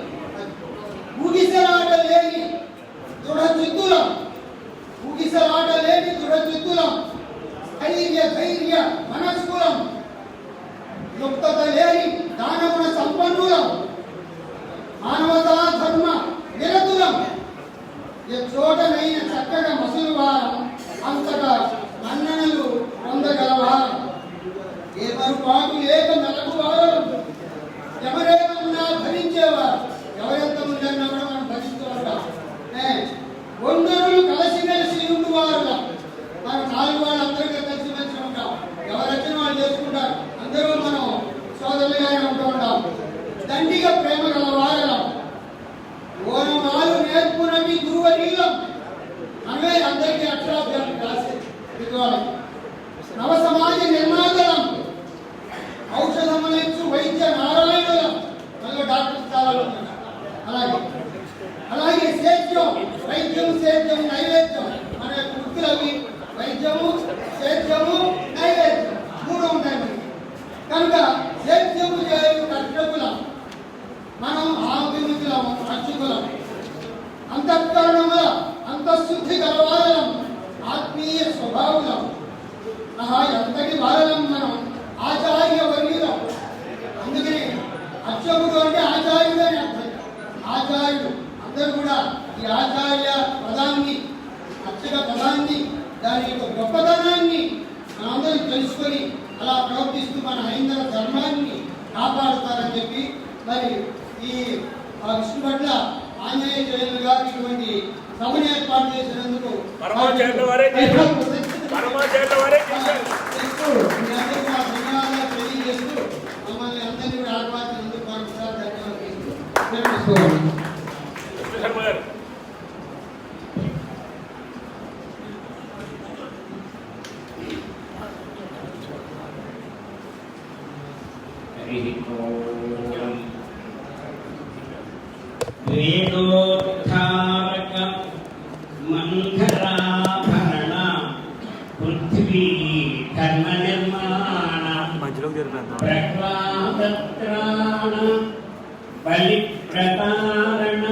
ఊగిసలాట లేని దృఢచిత్తులం. ఊగిసలాట లేని దృఢచిత్తులం. ధైర్య మనస్కులం. యుక్తత లేని దానగుణ సంపన్నులం. మానవతా ధర్మ నిరతులం. చోటనైన చక్కగా మసులు వారం అంతగా మన్ననలు పొందగలవారం. ఏ మరుపాటు లేక నలకు వారం ఎవరేమన్నా భరించేవారు. ఎవరెంత ముందన్నా కూడా మనం భరిస్తూ ఉంటాం. వందరులు కలిసిమెలిసి ఉండువారుగా మనం నాలుగు వాళ్ళు అందరికీ కలిసిమెలిసి ఉంటాం. ఎవరైనా వాళ్ళు చేసుకుంటారు. అందరూ మనం సోదరులుగానే ఉంటూ ఉంటాం. దండిగా ప్రేమ గలవారలం. ఓనమాలు నేర్పునటి గురువరీలం. మనమే అందరికీ అక్షరాభ్యాసం రాసే విద్వాలయం. నవ సమాజ నిర్మాతలం. ఔషధములిచ్చు వైద్య నారాయణులం. మళ్ళీ డాక్టర్ స్థానాలు అలాగే సేద్యం వైద్యం సేద్యం నైవేద్యం మన యొక్క వృత్తులు అవి. వైద్యము సేద్యము నైవేద్యం మూడు ఉంటాయి మనకి. కనుక సేద్యము చేయు కర్షకులం. మనం ఆభిముఖులం అర్చకులం. అంతఃకరణముల అంతఃశుద్ధి గలవారలం. ఆత్మీయ స్వభావులం. ఎంతటి వారలం మనం ఆచార్య వర్యులం. అందుకని అర్చకుడు అంటే ఆచార్యుడు అని అర్థం. ఆచార్యుడు అందరూ కూడా ఈ ఆచార్య పదాన్ని అర్చక పదాన్ని దాని యొక్క గొప్పతనాన్ని మనందరూ తెలుసుకొని అలా ప్రవర్తిస్తూ మన హైందవ ధర్మాన్ని కాపాడుతారని చెప్పి మరి ఈ విష్ణు పట్ల ఆంజనేయ జయలు గారు ఇటువంటి సభను ఏర్పాటు చేసినందుకు ధన్యవాదాలు తెలియజేస్తూ మమ్మల్ని అందరినీ కూడా ఆహ్వానించినందుకు మరొకసారి ధన్యవాదాలు. వేదోద్ధారక మంగళాభరణ పృథ్వీ కర్మ నిర్మాణ ప్రహ్లాదత్రాణ బలిప్రతారణ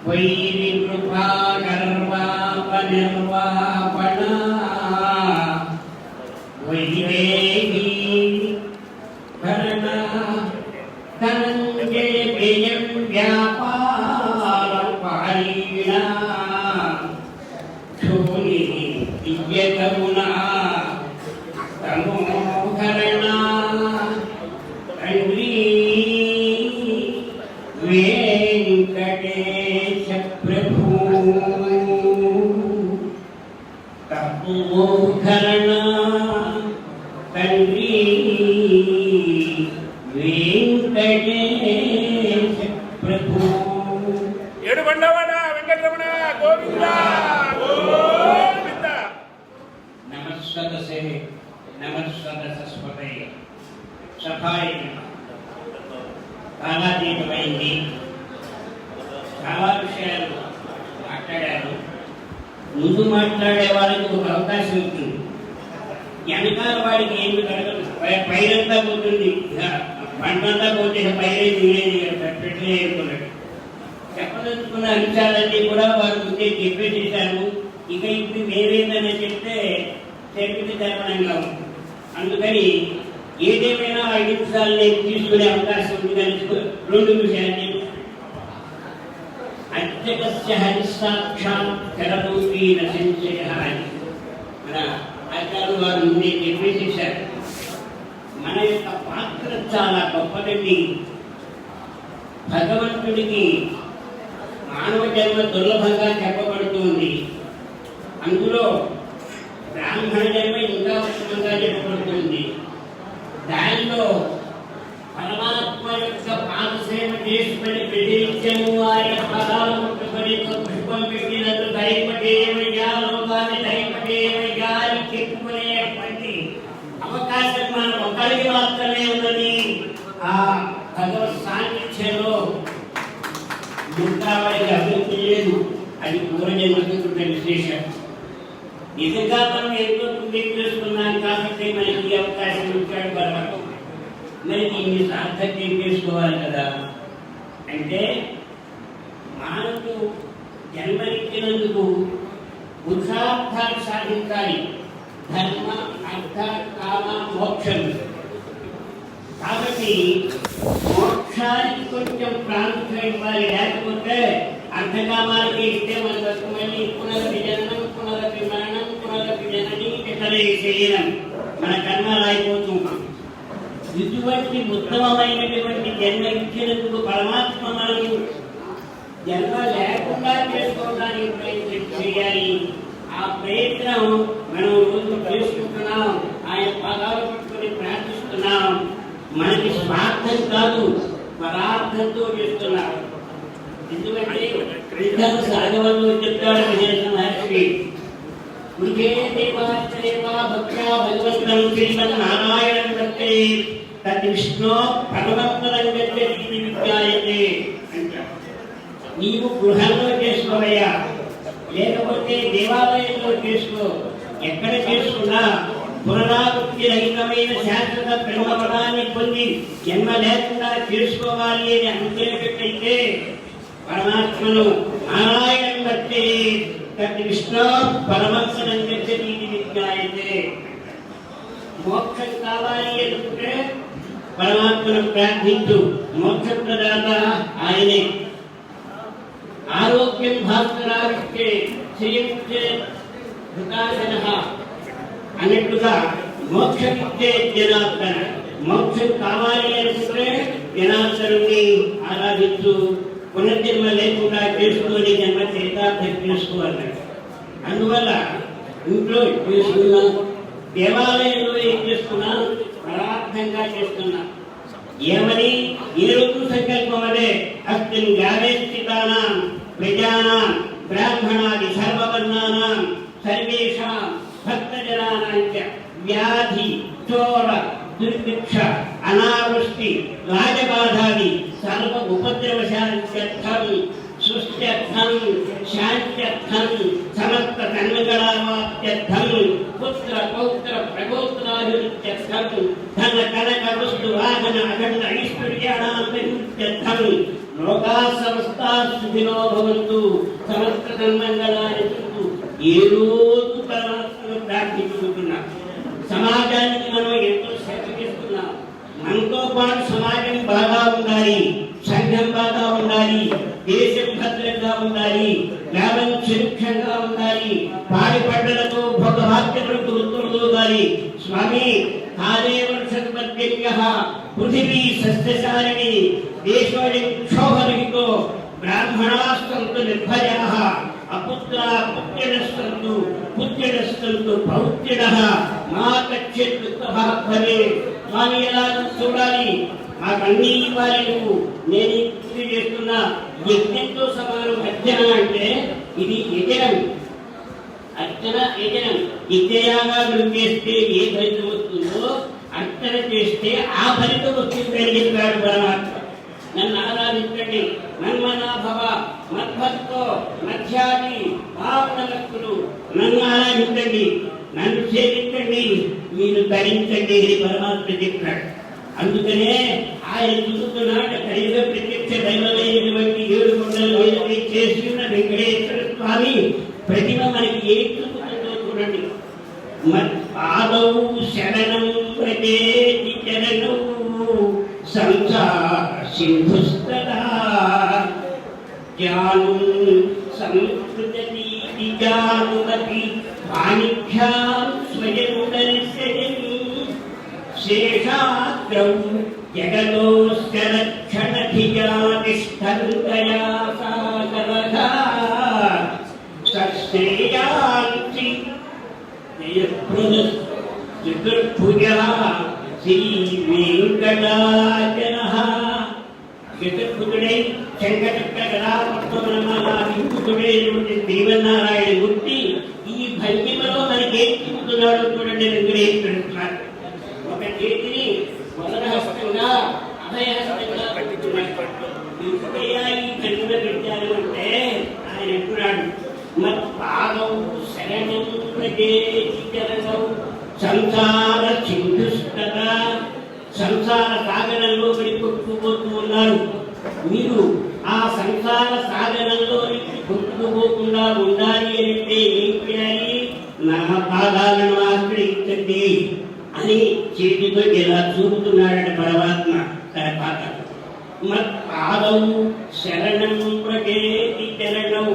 వైరి కృపా గర్వాప నిర్వాపణ వైదేహీ భరణ ధనంజయ వ్యయం వ్యాపార పారీణ ధోని దివ్యకరుణ తమోహరణ తండ్రి వెంకటేశ ప్రభు తపోహరణ తండ్రి వెంకటేశ ప్రభు. ఏడుకొండవాడ వెంకటరమణ గోవింద గోవింద. నమస్కృతసే నమస్కృతస్పతే సభాయ కాలాతీతమైంది. చాలా విషయాలు మాట్లాడారు. ముందు మాట్లాడే వాళ్ళకి ఒక అవకాశం ఉంటుంది. వెనకాల వాడికి ఏమి కలగదు. పైరంతా పోతుంది, పంటంతా పోతే పైరేది పెట్టలేకున్నాడు. చెప్పదలుచుకున్న అంశాలన్నీ కూడా వారు ముందే చెప్పేసేసారు. ఇక ఇప్పుడు మేమేందని చెప్తే చెప్పితే తెలపడంగా ఉంది. అందుకని ఏదేమైనా 5 నిమిషాలు నేను తీసుకునే అవకాశం ఉంది. కానీ 2 నిమిషాలు అత్యగస్య హరిసాక్షాత్ కరమూర్తి నశించయ అని మన ఆచార్యులు వారు ముందే చెప్పేసేసారు. మన యొక్క పాత్ర చాలా గొప్పదండి. భగవంతుడికి మానవ జన్మ దుర్లభంగా చెప్పబడుతుంది. అందులో బ్రాహ్మణ జన్మ ఇంకా ఉత్తమంగా చెప్పబడుతుంది. దానిలో పరమాత్మ యొక్క పాదసేవ చేసుకుని ప్రతినిత్యము ఆయన పదాలు ముట్టుకొని పుష్పం పెట్టినట్టు దైవదేవయ్యా లోకాన్ని దైవదేవయ్యా అని చెప్పుకునేటువంటి అవకాశం మనం ఒకరికి మాత్రమే ఉన్నది. ఆ భగవత్ సాన్నిధ్యంలో ముక్తావాడికి అభివృద్ధి లేదు. అది పూర్వజన్మకు విశేషం. నిజంగా మనం ఎంతో పుణ్యం చేసుకున్నాం కాబట్టి మనకి ఈ అవకాశం ఇచ్చాడు భగవంతుడు. మరి దీన్ని సార్థక్యం చేసుకోవాలి కదా. అంటే మానవుడు జన్మనిచ్చినందుకు పురుషార్థాలు సాధించాలి. ధర్మ అర్థ కామ మోక్షం. కాబట్టి మోక్షానికి కొంచెం ప్రాముఖ్యం ఇవ్వాలి. లేకపోతే అర్థకామాలకి ఇస్తే మన మళ్ళీ పునరపి జననం పునరపి మరణం పునరపి జనని పితరే శరీరం మన కర్మాలు అయిపోతున్నాం. ఇటువంటి ఉత్తమమైనటువంటి జన్మ ఇచ్చినందుకు పరమాత్మ మనకు జన్మ లేకుండా చేసుకోవడానికి ప్రయత్నం చేయాలి. ఆ ప్రయత్నం మనం రోజు చేసుకుంటున్నాం. ఆయన పదాలు పట్టుకుని ప్రార్థిస్తున్నాం. మనకి స్వార్థం కాదు, పరార్థంతో చేస్తున్నాం. ఎందుకంటే సాగవంలో చెప్తాడు విజయ మహర్షి, భక్త్యా భగవంతం శ్రీమన్ నారాయణం భక్తే తద్ విష్ణు భగవంతులం విజ్ఞాయతే. నీవు గృహంలో చేసుకోవయ్యా, లేకపోతే దేవాలయంలో చేసుకో. ఎక్కడ చేసుకున్నా పునరావృత్తి రహితమైన శాశ్వత బ్రహ్మపదాన్ని పొంది జన్మ లేకుండా చేసుకోవాలి అని అనుకునేటట్టయితే పరమాత్మను నారాయణం భక్తే తద్ విష్ణు పరమత్సనం గచ్చతి విజ్ఞాయతే. మోక్షం కావాలి అనుకుంటే పరమాత్మను ప్రార్థించు. మోక్ష ప్రదాత ఆయనే. ఆరోగ్యం భాస్కరావిష్టే శ్రీయుక్తే హృతాశనః అన్నట్టుగా మోక్షమిచ్చే జనార్దన. మోక్షం కావాలి అనుకుంటే జనార్దనుని ఆరాధించు. పునర్జన్మ లేకుండా చేసుకొని జన్మ చరితార్థం చేసుకోవాలి. అందువల్ల ఇంట్లో చేసుకున్నా, దేవాలయంలో ఏం చేస్తున్నా, పరార్థంగా చేస్తున్నా. ఏమని ఏ రోజు సంకల్పం అదే అస్మిన్ గ్రామే స్థితానాం ప్రజానాం బ్రాహ్మణాది సర్వవర్ణానాం సర్వేషాం భక్తజనానాం చ వ్యాధి చోర దుర్భిక్ష అనావృష్టి రాజబాధాది సర్వ ఉపద్రవశాంత్యర్థం సృష్ట్యర్థం శాంత్యర్థం సమస్త కన్మగళావాప్త్యర్థం పుత్ర పౌత్ర ప్రగోత్రాభివృత్యర్థం ధన కనక వస్తు వాహన అఖండ ఐశ్వర్యాణాభివృత్యర్థం లోకా సమస్తా సుఖినో భవంతు సమస్త కన్మంగళాన్ని చుట్టూ ఏ రోజు పరమాత్మను ప్రార్థించుకుంటున్నాం. సమాజానికి మనం ఎంతో సేవ చేస్తున్నాం. మనతో పాటు సమాజం బాగా ఉండాలి, సంఘం బాగా ఉండాలి, దేశం భద్రంగా ఉండాలి, గ్రామం సురక్షంగా ఉండాలి, పాడి పంటలతో భోగభాగ్యములకు ఉత్తరుగాలి. స్వామి కాలే వర్షపర్జన్య పృథివీ సస్యశాలిని దేశోయం క్షోభరహితో బ్రాహ్మణాస్తంతు నిర్భయాః అపుత్రా పుత్ర్యనస్తంతు పుత్ర్యనస్తంతు పౌత్ర్యనః మా కచ్చిత్ దుఃఖభాగ్ భవేత్. స్వామి ఎలా చూడాలి, మాకన్నీ ఇవ్వాలి నువ్వు. నేను పూజ చేస్తున్నా యజ్ఞంతో సమానం. అర్చన అంటే ఇది యజనం. అర్చన యజనం. యజ్ఞయాగాలు చేస్తే ఏ ఫలితం వస్తుందో అర్చన చేస్తే ఆ ఫలితం వస్తుందని చెప్పాడు పరమాత్మ. నన్ను ఆరాధించండి. మన్మనా భవ మద్భక్తో మధ్యాది పావన భక్తులు ఆరాధించండి, నన్ను సేవించండి, మీరు ధరించండి అని పరమాత్మ చెప్పాడు. అందుకనే ఆయన చూస్తున్నాడు కలియుగ ప్రత్యక్ష దైవమైనటువంటి 7 కొండల మీద చేసి ఉన్న వెంకటేశ్వర స్వామి ప్రతిమ మనకి ఏం చూపుతుందో చూడండి. పాదౌ శరణం ప్రజేతి చరణౌ సంసార సింధుస్తదా జాను సంస్కృతి జానుమతి పాణిభ్యాం స్వయం దర్శయన్ శేషాగ్రౌ జగదోస్య రక్షణధియా తిష్టంతయా సాగరః సశ్రేయాంసి చతుర్భుజः శ్రీ వెంకటాచలః. చతుర్భుజుడై శంఖచక్ర గదా పద్మనాభ విభూతుడైనటువంటి శ్రీమన్నారాయణ మూర్తి ఈ భంగిమలో మనకేం చెబుతున్నాడో చూడండి. వెంకటేశ్వర స్వామి ఒక చేతిని వదనహస్తంగా అభయహస్తంగా ఈ భంగిమ పెట్టారు అంటే ఆయన అంటున్నాడు మత్పాదౌ శరణం ప్రజేతి చరణౌ సంసార సింధుస్తదా. సంసార సాగరంలో పడి కొట్టుకుపోతూ ఉన్నారు. మీరు ఆ సంసార సాగరంలో కొట్టుకుపోకుండా ఉండాలి అంటే ఏం చేయాలి? నా పాదాలను ఆశ్రయించండి అని చేతితో ఇలా చూపుతున్నాడట పరమాత్మ తన పాద. మత్పాదౌ శరణం ప్రజేతి చరణౌ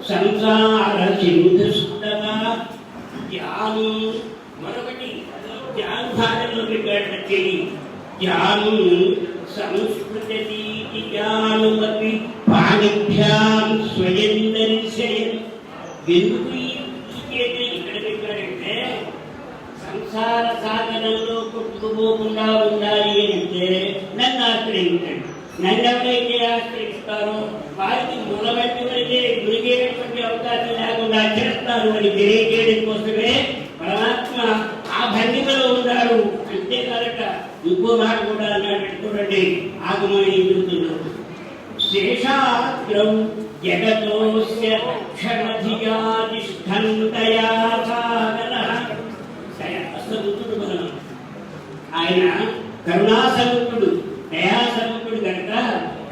సంసార సింధుస్తదా. ధ్యానం మరొకటి ధ్యానంలో పెట్టాడు. ధ్యానం సంస్కృతి ధ్యానమపి పాణిభ్యాం స్వయం దర్శయన్. ఎందుకు ఈ చేతి ఇక్కడ పెట్టాడంటే సంసార సాగరంలో కొట్టుకుపోకుండా ఉండాలి అంటే నన్ను ఆశ్రయించండి. నన్ను ఎవరైతే ఆశ్రయిస్తారో వారికి మునబట్టి వరకే మునిగేటువంటి అవకాశం లేకుండా చేస్తారు అని తెలియజేయడం కోసమే పరమాత్మ ఆ భంగిమలో ఉన్నారు. అంతేకాదట ఇంకో మాట కూడా అన్నాడు చూడండి. ఆగమని ఎదుగుతున్నాడు. శేషాగ్రౌ జగతోస్య రక్షణధియా తిష్టంతయా సాగరః. దయాసముద్రుడు మనం. ఆయన కరుణాసముద్రుడు, దయాసముద్రుడు కనుక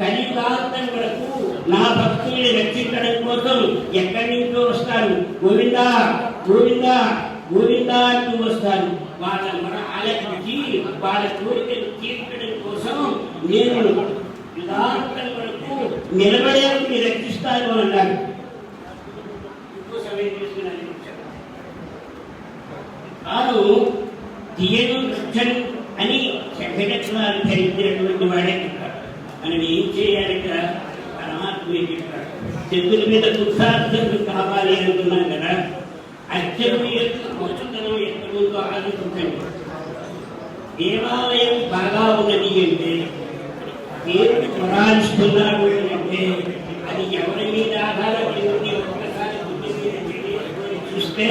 కలియుగాంతం వరకు నా భక్తుల్ని రక్షించడం కోసం ఎక్కడి నుంచో వస్తారు. గోవిందా గోవిందా గోవిందా అంటూ వస్తారు. వాళ్ళ మన ఆలకించి వాళ్ళ కోరికలు తీర్చడం కోసం నేను యుగాంతం వరకు నిలబడేందుకు రక్షిస్తాను అన్నారు. ఎక్కువ సమయం తీసుకున్నాను. వారు తీయను రక్షణ అని శంఖచక్రాలు ధరించినటువంటి వాడే చెప్పారు. మనం ఏం చేయాలిక పరమాత్మ చెప్పారు. చెతుల మీద పురుషార్థులు కావాలి అనుకున్నాం కదా. అర్చకుడి యొక్క గొప్పతనం ఎక్కడుందో ఆలోచించండి. దేవాలయం బాగా ఉన్నది అంటే దేవుడు స్మరాలిస్తున్నాడు అంటే అది ఎవరి మీద ఆధారపడి ఉంది. ఒక్కసారి చూస్తే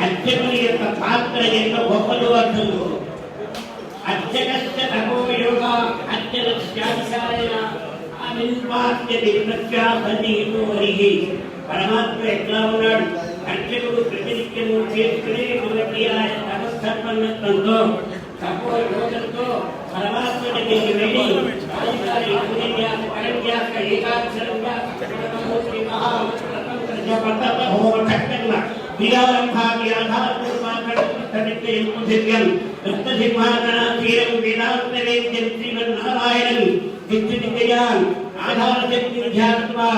అర్చకుని యొక్క పాత్ర ఎంత గొప్పదో అర్థం. అర్చకస్య తపోయోగ అర్చనస్యాధికారేణ అనిర్వాచ్య నిర్మత్యాసన్నిహితో హరిహి. పరమాత్మ ఎట్లా ఉన్నాడు? అర్చకుడు ప్రతినిత్యము చేసుకునేటువంటి ఆయన తపస్సర్పన్నత్వంతో తపోయోగంతో పరమాత్మ దగ్గరికి వెళ్ళి అధికారి పుణ్యన్యాస పరన్యాస ఏకాక్షరంగా విరారంభాది ఆధారపూర్వాకృత్యం రక్తసింహాసనాధీరం వేదాంతవేద్యం శ్రీమన్నారాయణం విద్యుదిగయాన్ ఆధారశక్తి ధ్యాత్వా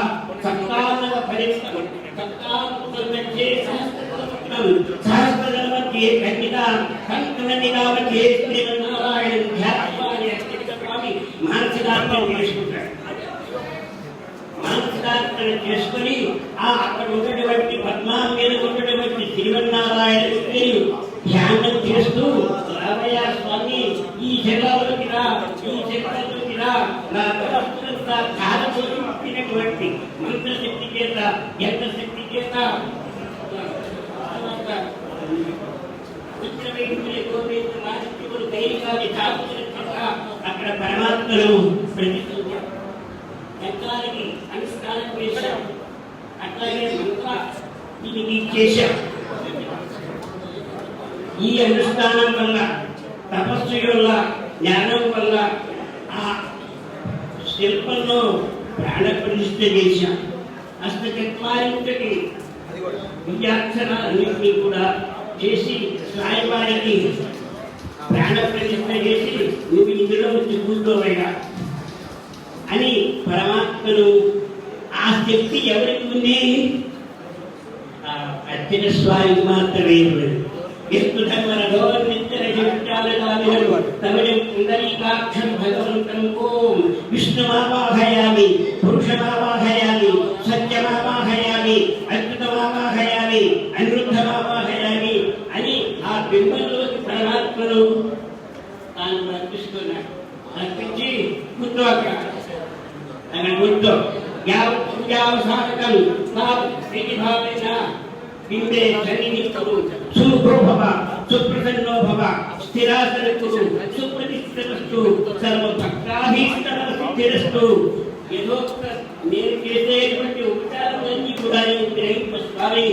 సప్తానవ పరిస్థితం సప్తానమధ్యే సహస్రదళ మధ్యే ఖండితా కంకణనిగా మధ్యే శ్రీమన్నారాయణం ధ్యాత్వా స్వామి మానసికార్థం చేసుకుంటాడు. మానసికార్థం చేసుకుని అక్కడ ఉన్నటువంటి పద్మాం మీద ఉన్నటువంటి శ్రీమన్నారాయణుడిని ధ్యానం చేస్తూ రామయ్య స్వామి ఈ జగలోకి రా, ఈ జగలోకి రా, నా తపస్సులంతా కాలపోయినటువంటి మంత్రశక్తి చేత యంత్రశక్తి చేత అక్కడ పరమాత్మను ప్రతిష్ఠించారు. యంత్రానికి అనుష్ఠానం చేశాం. అట్లాగే మంత్ర దీనికి చేశాం. ఈ అనుష్ఠానం వల్ల, తపస్సు వల్ల, జ్ఞానం వల్ల ఆ శిల్పంలో ప్రాణ ప్రతిష్ఠ చేశాం. అష్టచత్వారింటికి విద్యాక్షరాలన్నింటినీ కూడా చేసి స్వామివారికి ప్రాణ ప్రతిష్ఠ చేసి నువ్వు ఇందులో వచ్చి కూర్చోవయ్యా అని పరమాత్మను, ఆ శక్తి ఎవరికి ఉంది? అర్చన స్వామికి మాత్రమే ఉన్నది. భగవంతం ఓం విష్ణుమావాహయామి, పురుషమావాహయామి, సత్యమావాహయామి, అద్భుతమావాహయామి, అనిరుద్ధమావాహయామి అని ఆ బింబంలోకి పరమాత్మను తాను అర్పిస్తున్నాడు. అర్పించి కూర్చో, అక్కడ కూర్చో. పూజావసానకం భావేన బింబే సన్నిహితుడు సుముఖో భవ, సుప్రసన్నో భవ, స్థిరాసనకుడు, సుప్రతిష్ఠితస్తు, సర్వభక్తాభీష్టరస్తు. ఏదోక్త నేను చేసేటువంటి ఉపచారాలన్నీ కూడా నేను గ్రహింప స్వామి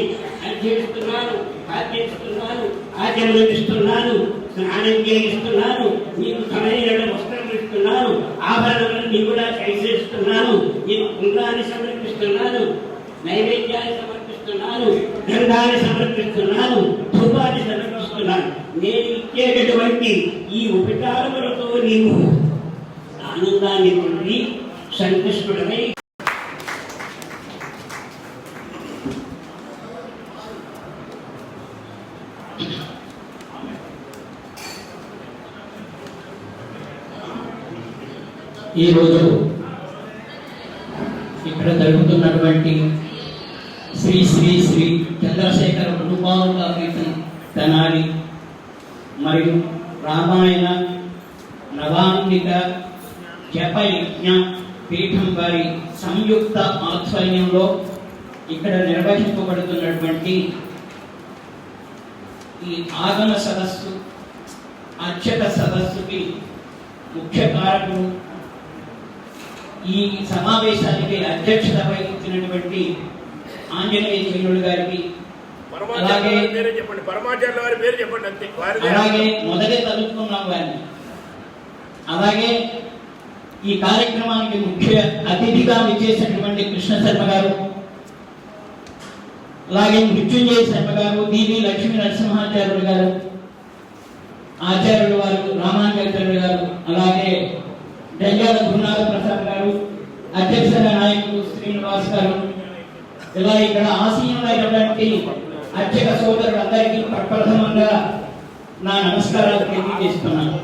అధ్యయిస్తున్నాను, ఆచరిస్తున్నాను, ఆచరణిస్తున్నాను, స్నానం చేయిస్తున్నాను, నీకు సమయమైన వస్త్రం ఇస్తున్నాను, ఆభరణాన్ని కూడా కైసేస్తున్నాను, నీకు కుండాన్ని సమర్పిస్తున్నాను, నైవేద్యాన్ని సమర్పిస్తున్నాను, గంధాన్ని సమర్పిస్తున్నాను, ధూపాన్ని సమర్పిస్తున్నాను. నేను ఇచ్చేటటువంటి ఈ ఉపచారములతో నీవు ఆనందాన్ని పొంది సంతుష్టుడమై ఈరోజు ఇక్కడ జరుగుతున్నటువంటి శ్రీ శ్రీ శ్రీ చంద్రశేఖర గురుపాదుకాకీర్తన తెనాలి మరియు రామాయణ నవాంగిక జపయజ్ఞ పీఠం వారి సంయుక్త ఆధ్వర్యంలో ఇక్కడ నిర్వహింపబడుతున్నటువంటి ఈ ఆగమ సదస్సు, అర్చక సదస్సుకి ముఖ్య కారకులు, ఈ సమావేశానికి అధ్యక్షత వహించినటువంటి ఆంజనేయ చైనుడు గారికి, అలాగే అలాగే మొదలే తలుపుకున్నాం వారిని, అలాగే ఈ కార్యక్రమానికి ముఖ్య అతిథిగా విచ్చేసినటువంటి కృష్ణ శర్మ గారు, అలాగే మృత్యుంజయ శర్మ గారు, డివి లక్ష్మీ నరసింహాచార్యులు గారు, ఆచార్యులు వారు రామాంజాచార్యులు గారు, అలాగే జంజాల గురునాథ ప్రసాద్ గారు, అధ్యక్ష నాయకులు శ్రీనివాస్ గారు, ఇలా ఇక్కడ ఆసీనులైనటువంటి అర్చక సోదరులందరికీ ప్రప్రథమంగా నా నమస్కారాలు తెలియజేస్తున్నాను.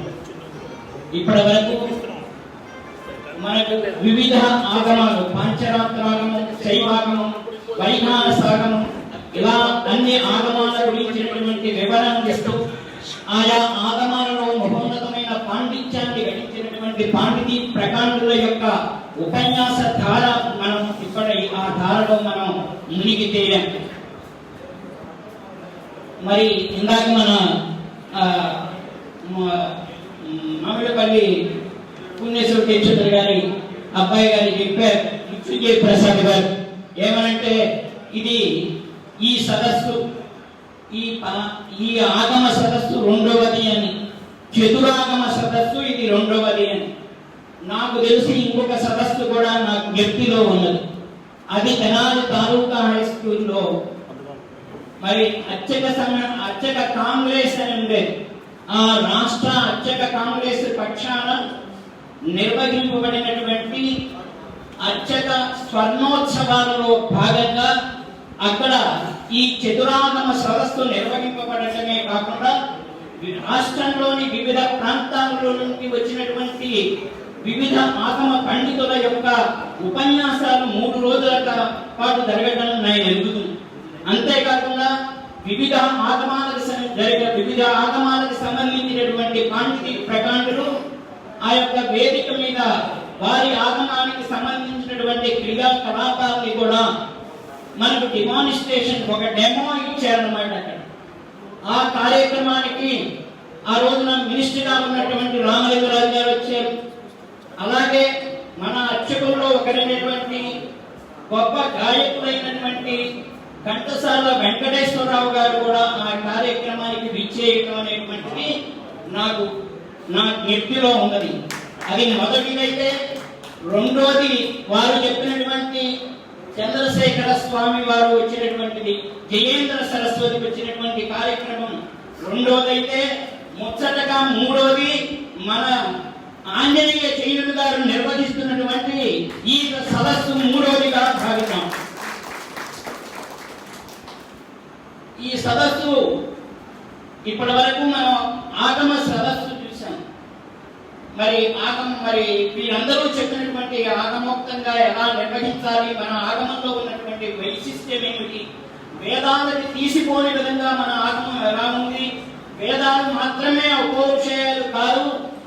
ఇప్పటి వరకు మనకు వివిధ ఆగమాలు, పాంచరాత్రాగము, శైవాగమం, వైఖానసాగమం, ఇలా అన్ని ఆగమాల గురించినటువంటి వివరణ ఇస్తూ ఆయా ఆగమాలలో మహోన్నతమైన పాండిత్యాన్ని గడించినటువంటి పాండితీ ప్రకాండుల యొక్క ఉపన్యాస ధార మనం ఇక్కడ ఆ ధారలో మనం మునిగి తేలాం. మరి ఇందాక మన మామిడిపల్లి పుణ్యేశ్వర దీక్షితులు గారి అబ్బాయి గారి చెప్పారు, మృత్యుంజయ ప్రసాద్ గారు ఏమనంటే, ఇది ఈ సదస్సు, ఈ ఆగమ సదస్సు రెండవది అని, చతురాగమ సదస్సు ఇది రెండవది అని. నాకు తెలిసి ఇంకొక సదస్సు కూడా నాకు వ్యక్తిలో ఉన్నది, అది తెనాలి తాలూకా హై స్కూల్లో మరి అర్చక కాంగ్రెస్ అని ఉండేది. ఆ రాష్ట్ర అర్చక కాంగ్రెస్ పక్షాన నిర్వహింపబడినటువంటి అర్చక స్వర్ణోత్సవాలలో భాగంగా అక్కడ ఈ చతురాగమ సదస్సు నిర్వహింపబడటమే కాకుండా రాష్ట్రంలోని వివిధ ప్రాంతాలలో నుండి వచ్చినటువంటి వివిధ ఆగమ పండితుల యొక్క ఉపన్యాసాలు 3 రోజుల పాటు జరగడం నేను ఎరుగుతుంది. అంతేకాకుండా వివిధ ఆగమాలకు సంబంధించినటువంటి పాండితీ ప్రకాండులు ఆ యొక్క వేదిక మీద వారి ఆగమానికి సంబంధించినటువంటి క్రియాకలాపాలని కూడా మనకు డిమాన్స్ట్రేషన్, ఒక డెమో ఇచ్చారన్నమాట. అక్కడ ఆ కార్యక్రమానికి ఆ రోజున మినిస్టర్గా ఉన్నటువంటి రామలింగరాజు గారు వచ్చారు. అలాగే మన అర్చకుల్లో ఒకరైనటువంటి గొప్ప గాయకులైనటువంటి ఘంటసాల వెంకటేశ్వరరావు గారు కూడా ఆ కార్యక్రమానికి విచ్చేయటం అనేటువంటిది నా జ్ఞప్తిలో ఉన్నది. అది మొదటిదైతే. రెండోది వారు చెప్పినటువంటి చంద్రశేఖర స్వామి వారు వచ్చినటువంటిది, జయేంద్ర సరస్వతి వచ్చినటువంటి కార్యక్రమం రెండోదైతే. ముచ్చటగా మూడోది మన ఆంజనేయ చైనుడు గారు నిర్వహిస్తున్నటువంటి ఈ సదస్సు మూడోదిగా భావిద్దాం. ఈ సదస్సు ఇప్పటి వరకు మనం ఆగమ సదస్సు చూసాం. మరి వీరందరూ చెప్పినటువంటి ఆగమోక్తంగా ఎలా నిర్వహించాలి, మన ఆగమంలో ఉన్నటువంటి వైశిష్ట్యం ఏమిటి, వేదాలకి తీసిపోని విధంగా మన ఆగమం ఎలా ఉంది, వేదాలు మాత్రమే అపౌరుషేయాలు కాదు,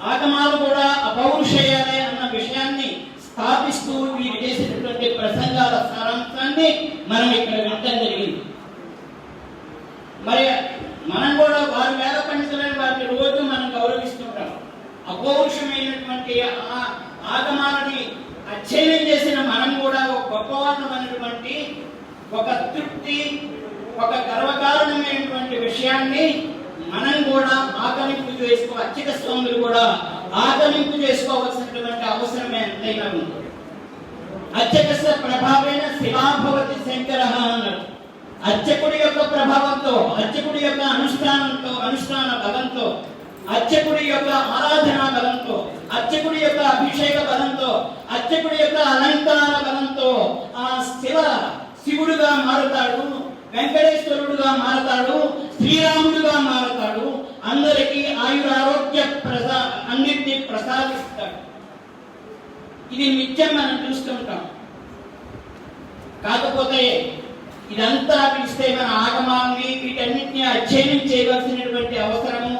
ఆగమాలు కూడా అపౌరుషేయాలే అన్న విషయాన్ని స్థాపిస్తూ వీరు చేసినటువంటి ప్రసంగాల సారాంశాన్ని మనం ఇక్కడ వినడం జరిగింది. మరి మనం కూడా వారి వేద పండితులైన వారిని రోజు మనం గౌరవిస్తుంటాం. అపౌరుషమైనటువంటి ఆగమాలని అధ్యయనం చేసిన మనం కూడా ఒక గొప్పవాళ్ళమైనటువంటి ఒక తృప్తి, ఒక గర్వకారణమైనటువంటి విషయాన్ని మనం కూడా ఆకలింపు అర్చక స్వాములు కూడా ఆకలింపు చేసుకోవాల్సినటువంటి అవసరం ఎంతైనా ఉంది. అర్చక ప్రభావేణ శిలాభవతి శంకర అన్నారు. అర్చకుడి యొక్క ప్రభావంతో, అర్చకుడి యొక్క అనుష్ఠాన బలంతో, అర్చకుడి యొక్క ఆరాధనా బలంతో, అర్చకుడి యొక్క అభిషేక బలంతో, అర్చకుడి యొక్క అలంకార బలంతో ఆ శివుడుగా మారుతాడు, వెంకటేశ్వరుడుగా మారతాడు, శ్రీరాముడుగా మారతాడు, అందరికీ ఆయురారోగ్య అన్నిటినీ ప్రసాదిస్తాడు. ఇది నిత్యం మనం చూస్తుంటాం. కాకపోతే ఇదంతా పిలిస్తే మన ఆగమాన్ని వీటన్నిటిని అధ్యయనం చేయవలసినటువంటి అవసరము,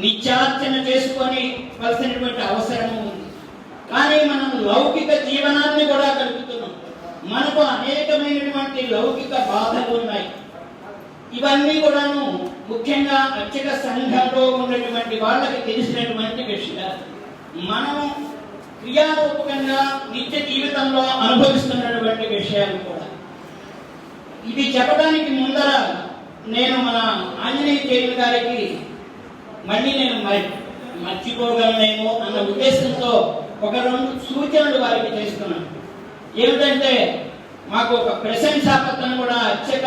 నిత్యార్చన చేసుకొని వలసినటువంటి అవసరము ఉంది. కానీ మనం లౌకిక జీవనాన్ని కూడా గడుపుతున్నాం. మనకు అనేకమైనటువంటి లౌకిక బాధలు ఉన్నాయి. ఇవన్నీ కూడాను ముఖ్యంగా అర్చక సంఘంలో ఉన్నటువంటి వాళ్ళకి తెలిసినటువంటి విషయాలు. మనం క్రియారూపకంగా నిత్య జీవితంలో అనుభవిస్తున్నటువంటి విషయాలు కూడా. ఇది చెప్పడానికి ముందర నేను మన ఆంజనేయ చైతన్య గారికి మళ్ళీ నేను మర్చిపోగలనేమో అన్న ఉద్దేశంతో ఒక 2 సూచనలు వారికి చేస్తున్నాను. ఏమిటంటే, మాకు ఒక ప్రశంసాపత్రం కూడా అర్చక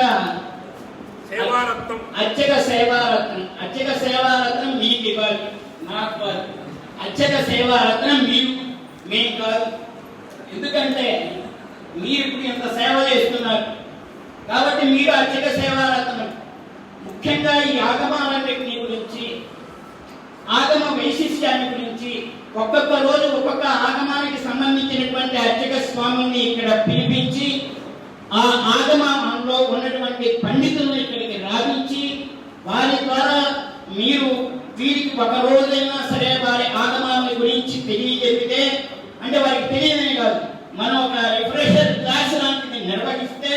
సేవారత్నం మీకు ఇవ్వాలి, నాకు కాదు. అర్చక సేవారత్నం మేము కాదు. ఎందుకంటే మీరు ఇప్పుడు ఇంత సేవ చేస్తున్నారు కాబట్టి మీరు అర్చక సేవారత్నం. ముఖ్యంగా ఈ ఆగమాలన్నింటినీ గురించి, ఆగమ వైశిష్ట్యాన్ని గురించి ఒక్కొక్క రోజు ఒక్కొక్క ఆగమానికి సంబంధించినటువంటి అర్చక స్వామిని ఇక్కడ పిలిపించి ఆ ఆగమంలో ఉన్నటువంటి పండితులను ఇక్కడికి రావించి వారి ద్వారా మీరు వీరికి ఒక రోజైనా సరే వారి ఆగమాల గురించి తెలియజెప్పితే, అంటే వారికి తెలియదనే కాదు, మనం ఒక రిఫ్రెషర్ క్లాస్ లాంటిది నిర్వహిస్తే,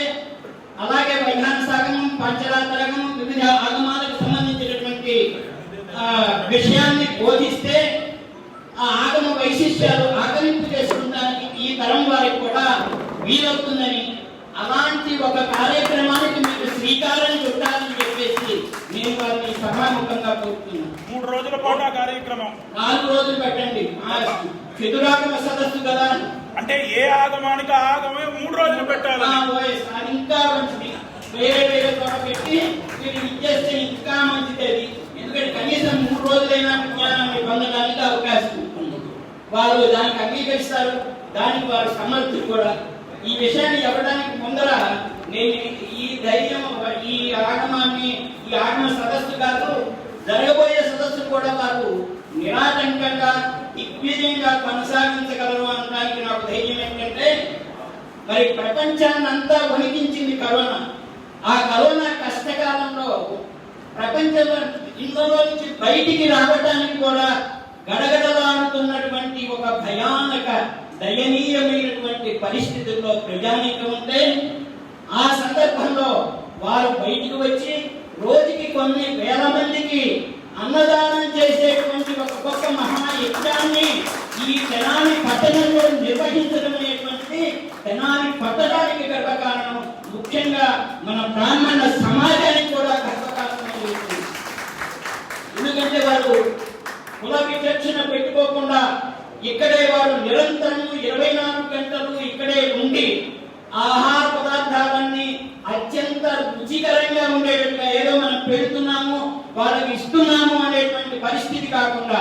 అలాగే వైధాన సాగమం, పంచరాత్రగమం, వివిధ ఆగమాలకు సంబంధించినటువంటి విషయాన్ని బోధిస్తే ఆ ఆగమ వైశిష్ట్యాలు ఆకలింపు చేసుకుంటానికి ఈ తరం వారికి కూడా వీలవుతుందని, అలాంటి ఒక కార్యక్రమానికి మీరు శ్రీకారం చుట్టాలని చెప్పేసి నేను వారిని సభాముఖంగా కోరుతున్నాను. 3 రోజుల పాటు ఆ కార్యక్రమం 4 రోజులు పెట్టండి. చతురాగమ సదస్సు కదా, అంటే ఏ ఆగమానికి ఆగమే 3 రోజులు పెట్టాలి. ఇంకా మంచిది. వేరే చోట పెట్టి మీరు ఇచ్చేస్తే ఇంకా మంచిది. అది ఎందుకంటే కనీసం 3 రోజులైనా విజ్ఞానాన్ని పొందడానికి అవకాశం ఉంటుంది. వారు దానికి అంగీకరిస్తారు, దానికి వారు సమర్థులు కూడా. ఈ విషయాన్ని చెప్పడానికి ముందర నేను ఈ ధైర్యం, ఈ ఆగమాన్ని, ఈ ఆగమ సదస్సు కాదు, జరగబోయే సదస్సు కూడా వారు నిరాటంకంగా దిగ్విజయంగా కొనసాగించగలరు అనడానికి నాకు ధైర్యం ఏంటంటే, మరి ప్రపంచాన్ని అంతా వణికించింది కరోనా. ఆ కరోనా కష్టకాలంలో ప్రపంచంలో ఇందులో నుంచి బయటికి రావడానికి కూడా గడగడలాడుతున్నటువంటి ఒక భయానక దయనీయమైనటువంటి పరిస్థితుల్లో ప్రజానీకం ఉంటే, ఆ సందర్భంలో వారు బయటికి వచ్చి రోజుకి కొన్ని వేల మందికి అన్నదానం చేసేటువంటి ఒక గొప్ప మహాయజ్ఞాన్ని ఈ తెనాలి పట్టణంలో నిర్వహించడం అనేటువంటి తెనాలి పట్టణానికి గర్వకారణం ముఖ్యంగా మన బ్రాహ్మణ సమాజానికి కూడా గర్వకారణం జరుగుతుంది. ఎందుకంటే వారు కుల విచక్షణ పెట్టుకోకుండా ఇక్కడే వారు నిరంతరం 24 గంటలు ఇక్కడే ఉండి ఆహార పదార్థాలన్నీ అత్యంత రుచికరంగా ఉండేటట్టుగా ఏదో మనం పెడుతున్నాము వాళ్ళకి ఇస్తున్నాము అనేటువంటి పరిస్థితి కాకుండా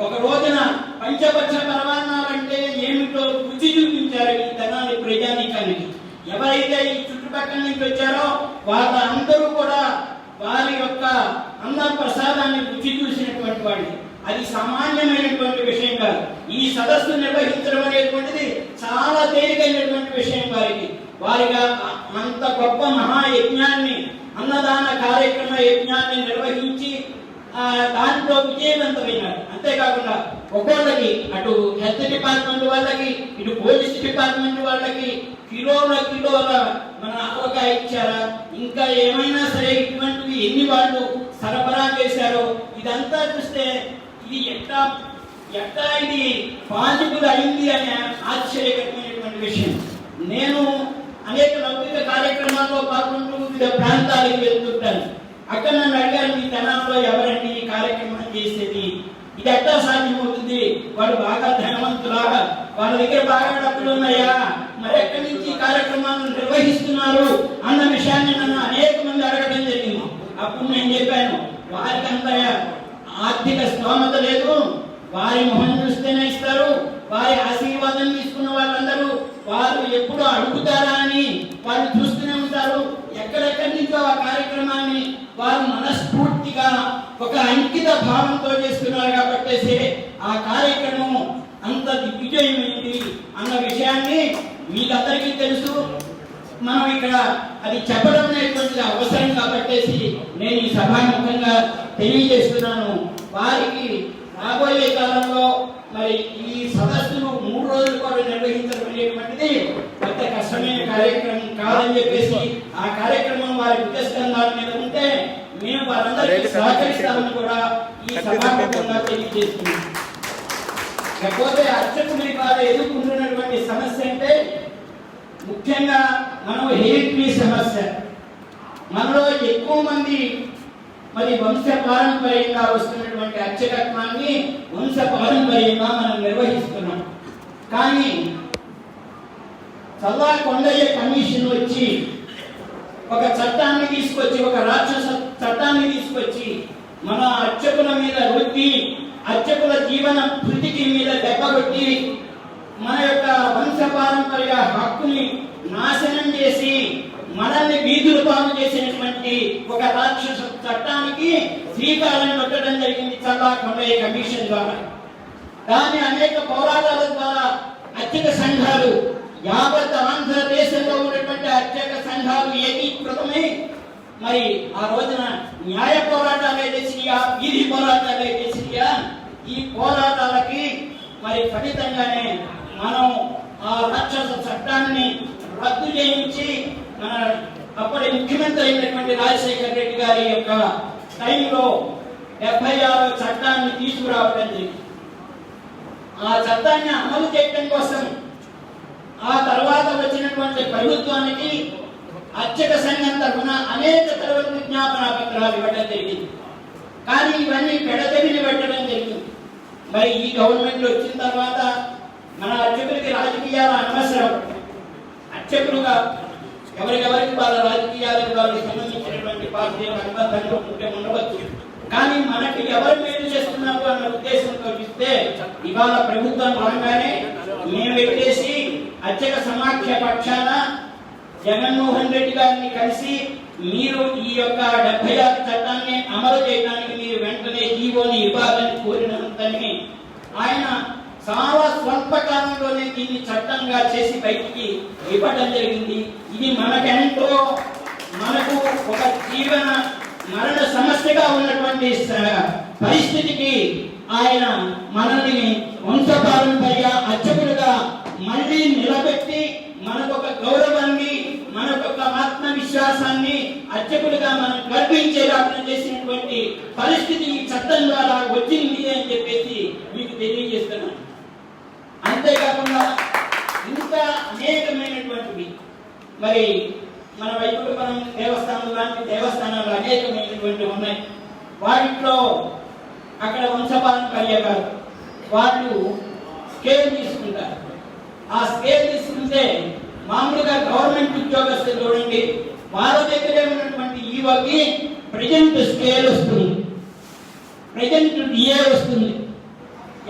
ఒక రోజున పంచపక్ష పరమాన్నాలంటే ఏమిటో రుచి చూపించారు ఈ తెనాలి ప్రజానీకానికి. ఎవరైతే ఈ చుట్టుపక్కల నుంచి వచ్చారో వాళ్ళందరూ కూడా వారి యొక్క అన్న ప్రసాదాన్ని రుచి చూసినటువంటి వాళ్ళు. అది సామాన్యమైనటువంటి విషయం కాదు. ఈ సదస్సు నిర్వహించడం అనేటువంటిది చాలా తేలికైనటువంటి విషయం వారిగా అంత గొప్ప మహాయజ్ఞాన్ని అన్నదాన కార్యక్రమ యజ్ఞాన్ని నిర్వహించి దాంట్లో విజయవంతమైనారు. అంతేకాకుండా ఒక్కొక్కరికి అటు హెల్త్ డిపార్ట్మెంట్ వాళ్ళకి ఇటు పోలీస్ డిపార్ట్మెంట్ వాళ్ళకి కిలోల మన అవకాశం ఇచ్చారా, ఇంకా ఏమైనా సరే ఇటువంటివి ఎన్ని వాళ్ళు సరఫరా చేశారో ఇదంతా చూస్తే ఇది ఎట్లా ఇది పాజిబుల్ అయింది అనే ఆశ్చర్యకరమైనటువంటి విషయం. నేను అనేక లౌకిక కార్యక్రమాల్లో పాల్గొంటూ వివిధ ప్రాంతాలకు వెళ్తుంటాను. అక్కడ నన్ను అడిగారు, మీ తెనాలిలో ఎవరండి ఈ కార్యక్రమం చేసేది, ఇది ఎట్లా సాధ్యమవుతుంది, వాడు బాగా ధనవంతులా, వాళ్ళ దగ్గర బాగా డబ్బులు ఉన్నాయా, మరి ఎక్కడి నుంచి ఈ కార్యక్రమాలను నిర్వహిస్తున్నారు అన్న విషయాన్ని నన్ను అనేక మంది అడగడం జరిగింది. అప్పుడు నేను చెప్పాను, వారికి అంత ఆర్థిక స్తోమత లేదు, వారి మొహం చూస్తేనే ఇస్తారు, వారి ఆశీర్వాదం తీసుకున్న వాళ్ళందరూ వారు ఎప్పుడు అడుగుతారా అని వారు చూస్తూనే ఉంటారు. ఎక్కడెక్కడి నుంచో ఆ కార్యక్రమాన్ని వారు మనస్ఫూర్తిగా ఒక అంకిత భావంతో చేస్తున్నారు కాబట్టి ఆ కార్యక్రమం అంత దిగ్విజయమైంది అన్న విషయాన్ని మీకందరికీ తెలుసు. మనం ఇక్కడ అది చెప్పడం అనేటువంటిది అవసరం కాబట్టి నేను ఈ సభాముఖంగా తెలియజేస్తున్నాను. వారికి రాబోయే కాలంలో మరి ఈ సదస్సును 3 రోజుల పాటు నిర్వహించడం అనేటువంటిది పెద్ద కష్టమైన కార్యక్రమం కాదని చెప్పేసి ఆ కార్యక్రమం వారి ఉద్దేశంగాల మీద ఉంటే మేము వారందరికీ సహకరిస్తామని కూడా ఈ సభాముఖంగా తెలియజేస్తున్నాం. లేకపోతే అర్చకుడి బాధ ఎదుర్కొంటున్నటువంటి సమస్య అంటే ముఖ్యంగా మనం హెరిటరీ సమస్య. మనలో ఎక్కువ మంది మరి వంశ పారంపర్యంగా వస్తున్నటువంటి అర్చకత్వాన్ని వంశ పారంపర్యంగా మనం నిర్వహిస్తున్నాం. కానీ చల్లా కొండయ్య కమిషన్ వచ్చి ఒక చట్టాన్ని తీసుకొచ్చి, ఒక రాక్షస చట్టాన్ని తీసుకొచ్చి మన అర్చకుల మీద రుద్ది అర్చకుల జీవన భృతికి మీద దెబ్బకొట్టి మన యొక్క వంశ పారంపర్య హక్కుని నాశనం చేసి మనల్ని వీధులు పాలు చేసినటువంటి ఒక రాక్షస చట్టానికి శ్రీకారం చుట్టడం జరిగింది చల్లా కొండయ్య కమిషన్ ద్వారా. దాన్ని అనేక పోరాటాల ద్వారా అర్చక సంఘాలు యావత్ ఆంధ్రదేశంలో ఉన్నటువంటి అర్చక సంఘాలు ఏకీకృతమై మరి ఆ రోజున న్యాయ పోరాటాలే చేసియా, వీధి పోరాటాలే చేసియా, ఈ పోరాటాలకి మరి ఫలితంగానే మనం ఆ రాక్షస చట్టాన్ని రద్దు చేయించి మన అప్పటి ముఖ్యమంత్రి అయినటువంటి రాజశేఖర రెడ్డి గారి యొక్క టైంలో 76వ చట్టాన్ని తీసుకురావడం జరిగింది. ఆ చట్టాన్ని అమలు చేయడం కోసం ఆ తర్వాత వచ్చినటువంటి ప్రభుత్వానికి అర్చక సంఘం తరఫున అనేక తరగతి విజ్ఞాపన పత్రాలు ఇవ్వడం జరిగింది. కానీ ఇవన్నీ పెడదవిని పెట్టడం జరిగింది. మరి ఈ గవర్నమెంట్ వచ్చిన తర్వాత మన అర్చకులకి రాజకీయాలు అనవసరం. అర్చకులుగా ఎవరికెవరికి వాళ్ళ రాజకీయాలకు వాళ్ళకి సంబంధించినటువంటి పార్టీ అనుబంధంలో ఉంటే ఉండవచ్చు. కానీ మనకి ఎవరు మేలు చేస్తున్నారు అన్న ఉద్దేశంతో ఇస్తే ఇవాళ ప్రభుత్వం రాగానే మేము పెట్టేసి అర్చక సమాఖ్య పక్షాన జగన్మోహన్ రెడ్డి గారిని కలిసి మీరు ఈ యొక్క 76 చట్టాన్ని అమలు చేయడానికి మీరు వెంటనే జీవోని ఇవ్వాలని కోరినంతని ఆయన చాలా స్వల్ప కాలంలోనే దీన్ని చట్టంగా చేసి బయటికి ఇవ్వడం జరిగింది. ఇది మనకెంతో మనకు ఒక జీవన మరణ సమస్యగా ఉన్నటువంటి పరిస్థితికి ఆయన మనల్ని వంశపారంపర్య అర్చకులుగా మళ్ళీ నిలబెట్టి మనకొక గౌరవాన్ని, మనకొక ఆత్మవిశ్వాసాన్ని అర్చకులుగా మనం గర్వించేలా చేసినటువంటి పరిస్థితి ఈ చట్టం ద్వారా వచ్చింది అని చెప్పేసి మీకు తెలియజేస్తున్నాను. అంతేకాకుండా ఇంకా అనేకమైనటువంటివి మరి మన వైకుంఠపురం దేవస్థానం లాంటి దేవస్థానాలు అనేకమైనటువంటి ఉన్నాయి. వాటిలో అక్కడ వంశపారంపర్య గారు వాళ్ళు స్కేల్ తీసుకుంటారు. ఆ స్కేల్ తీసుకుంటే మామూలుగా గవర్నమెంట్ ఉద్యోగస్తులు చూడండి, వాళ్ళ దగ్గరే ఉన్నటువంటి ఈవోకి ప్రజెంట్ స్కేల్ వస్తుంది, ప్రజెంట్ డిఏ వస్తుంది.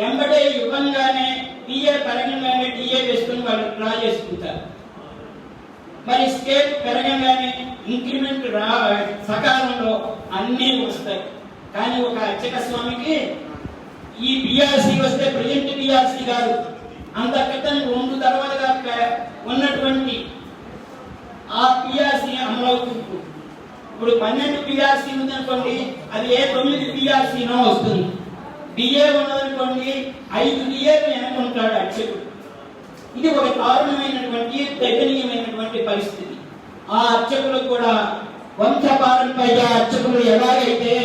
ఎంబడే ఇవ్వంగానే డిఏ పెరగంగానే డిఏ వేసుకుని వాళ్ళు డ్రా చేసుకుంటారు. మరి స్కేల్ పెరగంగానే ఇంక్రిమెంట్ సకాలంలో అన్నీ వస్తాయి. కానీ ఒక అర్చక స్వామికి ఈ బిఆర్సీ వస్తే ప్రజెంట్ బిఆర్సీ కాదు, అంత క్రితం 2 తరవాలుగా ఉన్నటువంటి ఆ బిఆర్సీ అమలవుతుంది. ఇప్పుడు 12 బిఆర్సీ ఉందనుకోండి, అది ఏ 9 బిఆర్సీనో వస్తుంది. డిఏ ఉన్నదనుకోండి, 5 డిఏలు వెనకుంటాడు అర్చకుడు. ఇది ఒక దారుణమైనటువంటి దయనీయమైనటువంటి పరిస్థితి. ఆ అర్చకులు కూడా వంశపారంపర్య అర్చకులు ఎలాగైతే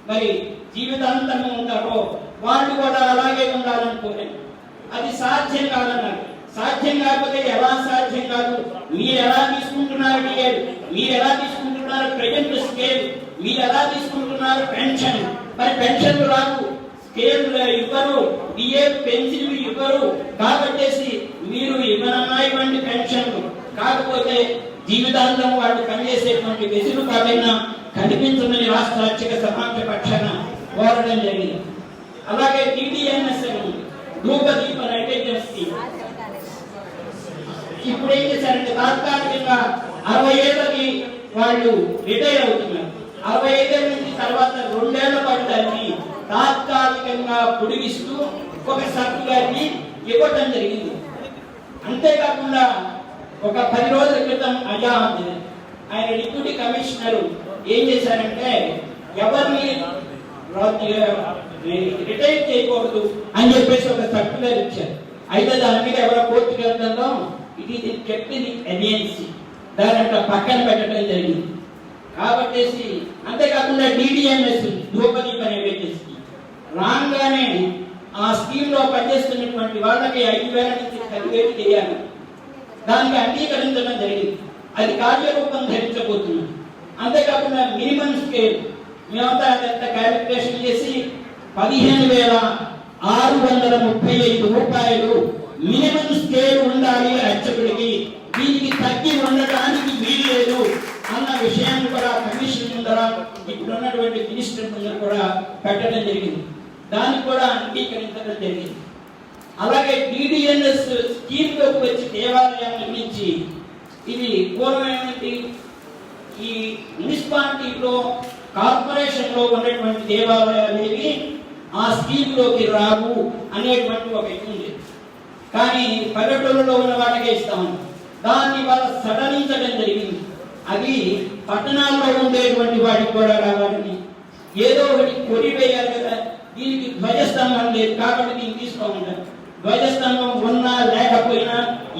మరి జీవితాంతము ఉంటారో వాళ్ళు కూడా అలాగే ఉండాలనుకోలేదు. అది సాధ్యం కాదన్నారు. సాధ్యం కాకపోతే ఎలా సాధ్యం కాదు? మీరు ఎలా తీసుకుంటున్నారు డిఏలు, మీరు ఎలా తీసుకుంటున్నారు ప్రజెంట్ స్కేల్, మీరు ఎలా తీసుకుంటున్నారు పెన్షన్, మరి పెన్షన్లు రావు, స్కేల్ ఇవ్వరు, డిఏ పెన్షన్ ఇవ్వరు. కాబట్టేసి మీరు ఇవ్వనన్నాయివ్వండి పెన్షన్లు, కాకపోతే జీవితాంతం వాళ్ళు పనిచేసేటువంటి వెసులుబాటైనా కనిపించమని రాష్ట్ర అర్చక సమాఖ్య పక్షాన కోరడం జరిగింది. అలాగే టీడీఎన్ఎస్ ధూపదీప నైవేద్యం స్కీమ్ ఇప్పుడు ఏం చేశారంటే తాత్కాలికంగా 60 ఏళ్ళకి వాళ్ళు రిటైర్ అవుతున్నారు. 65 ఏళ్ళ నుంచి తర్వాత 2 ఏళ్ల పాటు దాన్ని తాత్కాలికంగా పొడిగిస్తూ ఒక సర్కులర్ని ఇవ్వటం జరిగింది. అంతేకాకుండా ఒక 10 రోజుల క్రితం అజాద్ ఆయన డిప్యూటీ కమిషనర్ ఏం చేశారంటే ఎవరిని రిటైర్ చేయకూడదు అని చెప్పేసి ఒక సర్కులర్ ఇచ్చారు. అయితే దాని మీద ఎవరో కోర్టుకి వెళ్తుందో ఇది చెప్పింది ఎన్ఎన్సీ దాని అట్లా పక్కన పెట్టడం జరిగింది. కాబట్టేసి అంతేకాకుండా డిడిఎంఎస్ ధూపదీప నైవేద్యం స్కీమ్ రాగానే ఆ స్కీమ్ లో పనిచేస్తున్నటువంటి వాళ్ళకి 5,000 నుంచి 10,000 చేయాలి. దానికి అంగీకరించడం జరిగింది. అది కార్యరూపం ధరించబోతున్నాం. అంతేకాకుండా మినిమం స్కేల్ మేమంతా అదంతా క్యాలిక్యులేషన్ చేసి 15,635 రూపాయలు మినిమం స్కేల్ ఉండాలి అర్చకుడికి, దీనికి తగ్గి ఉండటానికి వీల్లేదు అన్న విషయాన్ని కూడా కమిషన్ ముందర ఇప్పుడు ఉన్నటువంటి మినిస్టర్ ముందర కూడా పెట్టడం జరిగింది. దాన్ని కూడా అంగీకరించడం జరిగింది. అలాగే డిడిఎన్ఎస్ స్కీమ్ లోకి వచ్చి దేవాలయం నిర్మించి ఇది పూర్వమైనటువంటి ఈ మున్సిపాలిటీలో కార్పొరేషన్ లో ఉన్నటువంటి దేవాలయాలు ఏవి ఆ స్కీమ్ లోకి రావు అనేటువంటి ఒక ఇది ఉంది. కానీ పల్లెటూరులో ఉన్న వాటికే ఇస్తాము. దాన్ని వాళ్ళ సడలించడం జరిగింది. అది పట్టణాల్లో ఉండేటువంటి వాటికి కూడా రావాలని ఏదో ఒకటి కొరివేయాలి కదా. దీనికి ధ్వజస్తంభం లేదు కాబట్టి దీన్ని తీసుకోమంటారు. ధ్వజస్తంభం ఉన్నా లేకపోయినా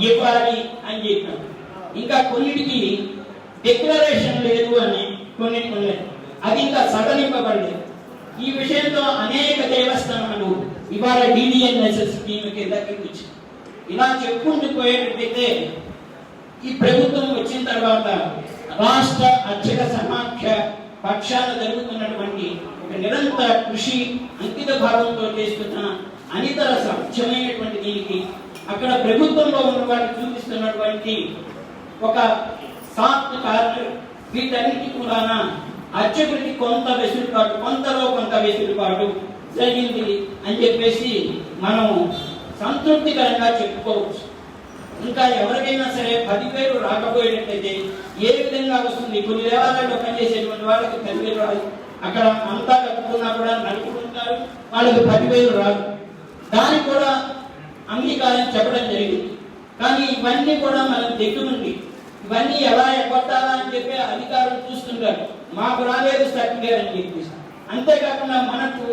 ఇవ్వాలి అని చెప్పాం. ఇంకా కొన్నిటికి డిక్లరేషన్ లేదు అని కొన్నిటి అది ఇంకా సడలింపబడలేదు. ఈ విషయంలో అనేక దేవస్థానాలు ఇవాళ డిడిఎన్ఎస్ స్కీమ్ కిందకి వచ్చి ఇలా చెప్పుకుంటూ పోయేటట్టయితే ఈ ప్రభుత్వం వచ్చిన తర్వాత రాష్ట్ర అర్చక సమాఖ్య పక్షాన జరుగుతున్నటువంటి ఒక నిరంతర కృషి అంకిత భావంతో చేస్తున్న అనితర సత్యమైనటువంటి దీనికి అక్కడ ప్రభుత్వంలో ఉన్న వాటిని చూపిస్తున్నటువంటి ఒక సాఫ్ట్ కార్నర్ వీటన్నిటి కూడా అర్చకుడికి కొంత వెసులుబాటు కొంతలో కొంత వెసులుబాటు జరిగింది అని చెప్పేసి మనం సంతృప్తికరంగా చెప్పుకోవచ్చు. ఇంకా ఎవరికైనా సరే 10,000 రాకపోయేటట్టయితే ఏ విధంగా వస్తుంది? కొన్ని దేవాలయాల్లో పనిచేసేటువంటి వాళ్ళకి 10,000 రాదు. అక్కడ అంతా కట్టుకున్నా కూడా నడుపుకుంటారు, వాళ్ళకి 10,000 రాదు. దానికి కూడా అంగీకారం చెప్పడం జరిగింది. కానీ ఇవన్నీ కూడా మనం దగ్గరుండి ఇవన్నీ ఎలా ఎగ్గొట్టాలా అని చెప్పి అధికారులు చూస్తుంటారు. మాకు రాలేదు సర్టిఫికేట్ అని చెప్పేసి. అంతేకాకుండా మనకు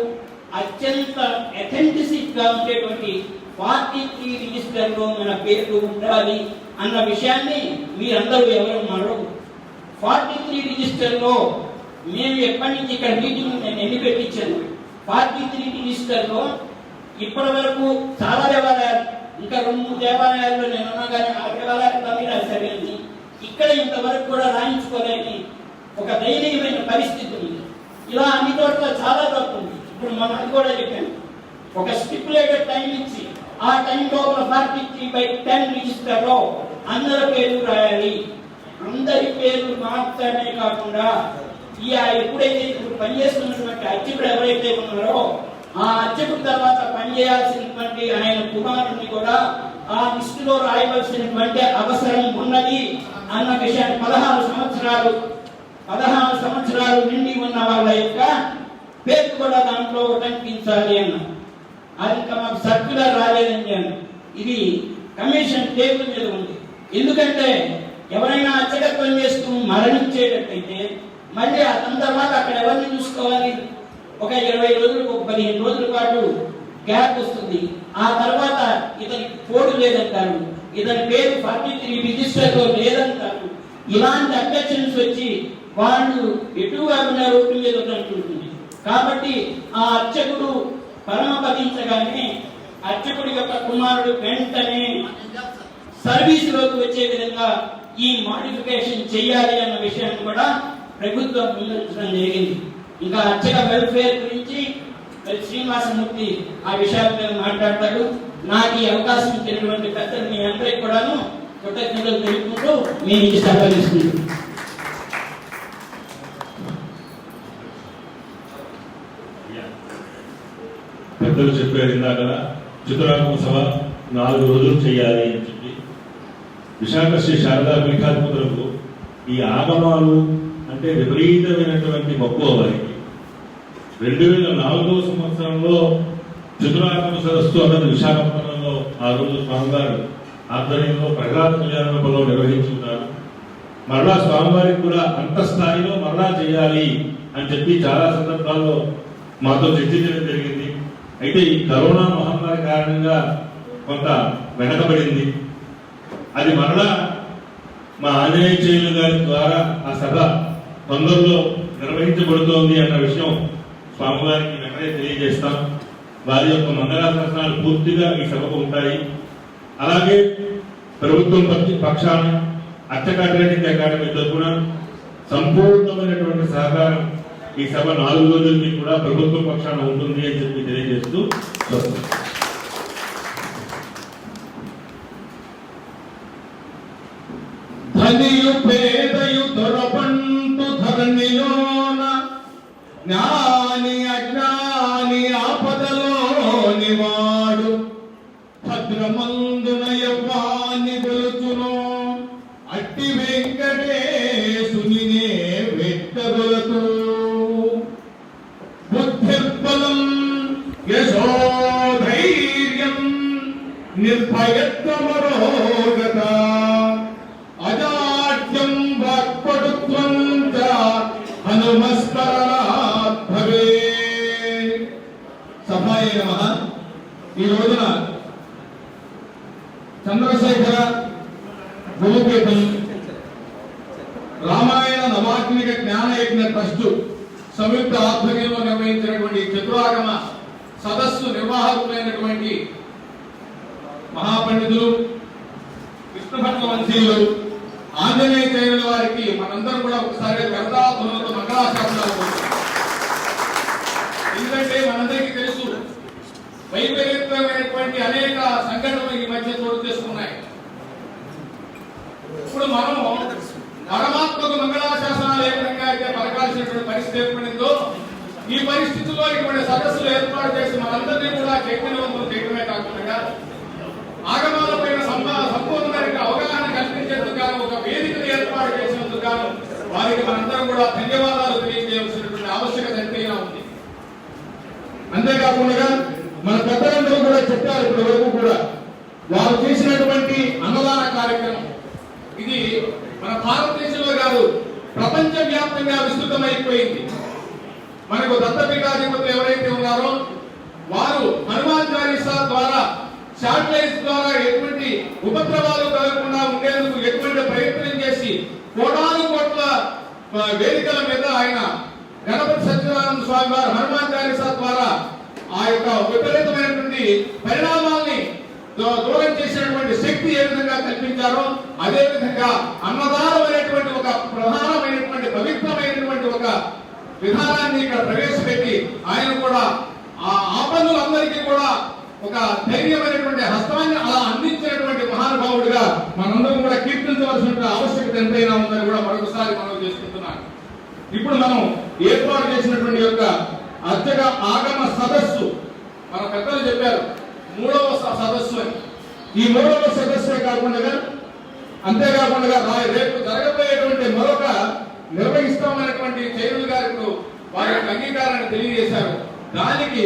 అత్యంత అథెంటిసిక్ గా ఉండేటువంటి 43 రిజిస్టర్లో మన పేర్లు ఉండాలి అన్న విషయాన్ని మీరందరూ ఎవరు మరొక 43 రిజిస్టర్లో మేము ఎప్పటి నుంచి ఇక్కడ మీటింగ్ నేను ఎన్ని పెట్టించాను. 43 రిజిస్టర్లో ఇప్పటి వరకు చాలా దేవాలయాలు ఇంకా 2-3 దేవాలయాల్లో నేనున్నా కానీ ఆ దేవాలయాలు తమిళ సరైనది ఇక్కడ ఇక్కడ ఇంతవరకు కూడా రాయించుకోలేని ఒక దయనీయమైన పరిస్థితి ఉంది. ఇలా అన్ని చోట్ల చాలా తప్పు ఉంది. ఇప్పుడు మనం కూడా చెప్పాను, ఒక స్టిపులేటెడ్ టైం ఇచ్చి ఆ టైం లోపల 43/10 రిజిస్టర్లో అందరి పేర్లు రాయాలి. అందరి పేర్లు మాత్రమే కాకుండా ఎప్పుడైతే ఇప్పుడు పనిచేస్తున్నటువంటి అర్చకుడు ఎవరైతే ఉన్నారో ఆ అర్చకుడి తర్వాత పనిచేయాల్సినటువంటి ఆయన కుమారుని కూడా ఆ లిస్టులో రాయవలసినటువంటి అవసరం ఉన్నది అన్న విషయాన్ని 16 సంవత్సరాలు నిండి ఉన్న వాళ్ళ యొక్క పేరు కూడా దాంట్లో ఉటంకించాలి అన్న. అది ఇంకా మాకు సర్క్యులర్ రాలేదండి అన్న. ఇది కమిషన్ టేబుల్ మీద ఉంది. ఎందుకంటే ఎవరైనా అర్చకత్వం చేస్తూ మరణించేటట్టయితే మళ్ళీ అతని తర్వాత అక్కడ ఎవరిని చూసుకోవాలి? ఒక 20 రోజులు, ఒక 15 రోజుల పాటు గ్యాప్ వస్తుంది. ఆ తర్వాత ఇతనికి కోడ్ లేదంటారు, ఇతని పేరు 43 రిజిస్టర్లో లేదంటారు. ఇలాంటి అబ్జెక్షన్స్ వచ్చి వాళ్ళు ఎటుగా ఉన్న రోడ్డు మీద ఉంటుంది. కాబట్టి ఆ అర్చకుడు పరమపదించగానే అర్చకుడి యొక్క కుమారుడు వెంటనే సర్వీసులోకి వచ్చే విధంగా ఈ మాడిఫికేషన్ చేయాలి అన్న విషయాన్ని కూడా ప్రభుత్వం ముందుంచడం జరిగింది. ఇంకా అర్చక వెల్ఫేర్ గురించి శ్రీనివాసమూర్తి ఆ విషయాల మీద మాట్లాడతాడు. నాకు ఈ అవకాశం ఇచ్చినటువంటి పెద్దలు మీ అందరికి కూడాను కృతజ్ఞతలు తెలుపుకుంటూ మీ నుంచి సంపాదిస్తున్నాను. పెద్దలు చెప్పారు ఇందాక చిత్రాగమ సభ 4 రోజులు చేయాలి అని చెప్పి. విశాఖ శ్రీ శారదా పీఠాధిపతులకు ఈ ఆగమాలు అంటే విపరీతమైనటువంటి మక్కువ వారికి. 2004వ సంవత్సరంలో చతురాగమ సదస్సు అన్నది విశాఖపట్నంలో ఆ రోజు స్వామివారి ఆధ్వర్యంలో ప్రహ్లాద కళ్యాణంలో నిర్వహించుకున్నారు. మరలా స్వామివారికి కూడా అంత స్థాయిలో మరలా చేయాలి అని చెప్పి చాలా సందర్భాల్లో మాతో చర్చించడం జరిగింది. అయితే ఈ కరోనా మహమ్మారి కారణంగా కొంత వెనకబడింది. అది మరలా మా ఆంజనేయ చేయులు గారి ద్వారా ఆ సభ తొందరలో నిర్వహించబడుతోంది అన్న విషయం స్వామివారికి వెంటనే తెలియజేస్తాం. వారి యొక్క మంగళాశాసనాలు పూర్తిగా ఈ సభకు ఉంటాయి. అలాగే ప్రభుత్వం పక్షాన అర్చక ట్రైనింగ్ అకాడమీ తరఫున సంపూర్ణమైనటువంటి సహకారం ఈ సభ 4 రోజులకి కూడా ప్రభుత్వం పక్షాన ఉంటుంది అని చెప్పి తెలియజేస్తూ ధనియు పేదయు దొరబంటు ధరణిలోన జ్ఞాని అజ్ఞాని ఆపదలోని వాడు భద్రమందున యవ్వాని గొలుచును అట్టి వెంకటేశునినే వెట్టగొలతు బుద్ధిర్బలం యశోధైర్యం నిర్భయత్వమరోగత అజాడ్యం వాక్పటుత్వం చ హనుమస్మరణాత్ భవే. సభాయ నమః. ఈ రోజున చంద్రశేఖర గురుపీఠం రామాయణ నవాత్మిక జ్ఞానయజ్ఞ ట్రస్టు సంయుక్త ఆధ్వర్యంలో నిర్వహించినటువంటి చతురాగమ సదస్సు నిర్వాహకులైనటువంటి మహాపండితులు విష్ణుభట్ల వంశీయులు ఆంజనేయ చేయుల వారికి మనందరం కూడా ఒకసారి గర్దాధులతో మంగళాశాసనాలు. ఎందుకంటే మనందరికీ తెలుసు వైపరీత్యమైనటువంటి అనేక సంఘటనలు ఈ మధ్య చోటు చేసుకున్నాయి. ఇప్పుడు మనం పరమాత్మకు మంగళాశాసనాలు ఏ విధంగా అయితే పలకాల్సినటువంటి పరిస్థితి ఏర్పడిందో ఈ పరిస్థితుల్లో ఇటువంటి సదస్సులు ఏర్పాటు చేసి మనందరినీ కూడా చైతన్యవంతులు చేయడమే కాకుండా ఆగమాలపైన సంపూర్ణమైన అవగాహన కల్పించేందుకు గాను ఒక వేదికను ఏర్పాటు చేసేందుకు గాను వారికి మనందరం కూడా ధన్యవాదాలు తెలియజేయాల్సినటువంటి ఆవశ్యకత ఎంతైనా ఉంది. అంతేకాకుండా మన పెద్దలందరూ కూడా చెప్పారు ఇప్పటి వరకు కూడా వారు చేసినటువంటి అన్నదాన కార్యక్రమం ఇది మన భారతదేశంలో కాదు ప్రపంచ వ్యాప్తంగా విస్తృతమైపోయింది. మనకు దత్తపీఠాధిపతులు ఎవరైతే ఉన్నారో వారు హనుమాన్ చాలీసా ద్వారా శాటిలైట్స్ ద్వారా ఎటువంటి ఉపద్రవాలు కలగకుండా ఉండేందుకు ఎటువంటి ప్రయత్నం చేసి కోటాను కోట్ల వేదికల మీద ఆయన గణపతి సత్యనారాయణ స్వామి వారు హనుమాన్ చాలీసా ద్వారా ఆ యొక్క విపరీతమైనటువంటి పరిణామాల్ని దూరం చేసినటువంటి శక్తి ఏ విధంగా కల్పించారో అదే విధంగా అన్నదానం అనేటువంటి ఒక ప్రధానమైనటువంటి పవిత్రమైనటువంటి ఒక విధానాన్ని ఇక్కడ ప్రవేశపెట్టి ఆయన కూడా ఆ ఆపన్నులందరికీ కూడా ఒక ధైర్యమైనటువంటి హస్తాన్ని అలా అందించినటువంటి మహానుభావుడిగా మనందరం కూడా కీర్తించవలసిన ఆవశ్యకత ఎంతైనా ఉందని కూడా మరొకసారి మనం చేసుకుంటున్నాను. ఇప్పుడు మనం ఏర్పాటు చేసినటువంటి యొక్క అర్చక ఆగమ సదస్సు మన పెద్దలు చెప్పారు 3వ సదస్సు అని. ఈ 3వ సదస్సే కాకుండా అంతేకాకుండా రేపు జరగబోయేటువంటి మరొక నిర్వహిస్తామనేటువంటి చైర్మన్ గారికి వారి యొక్క అంగీకారాన్ని తెలియజేశారు. దానికి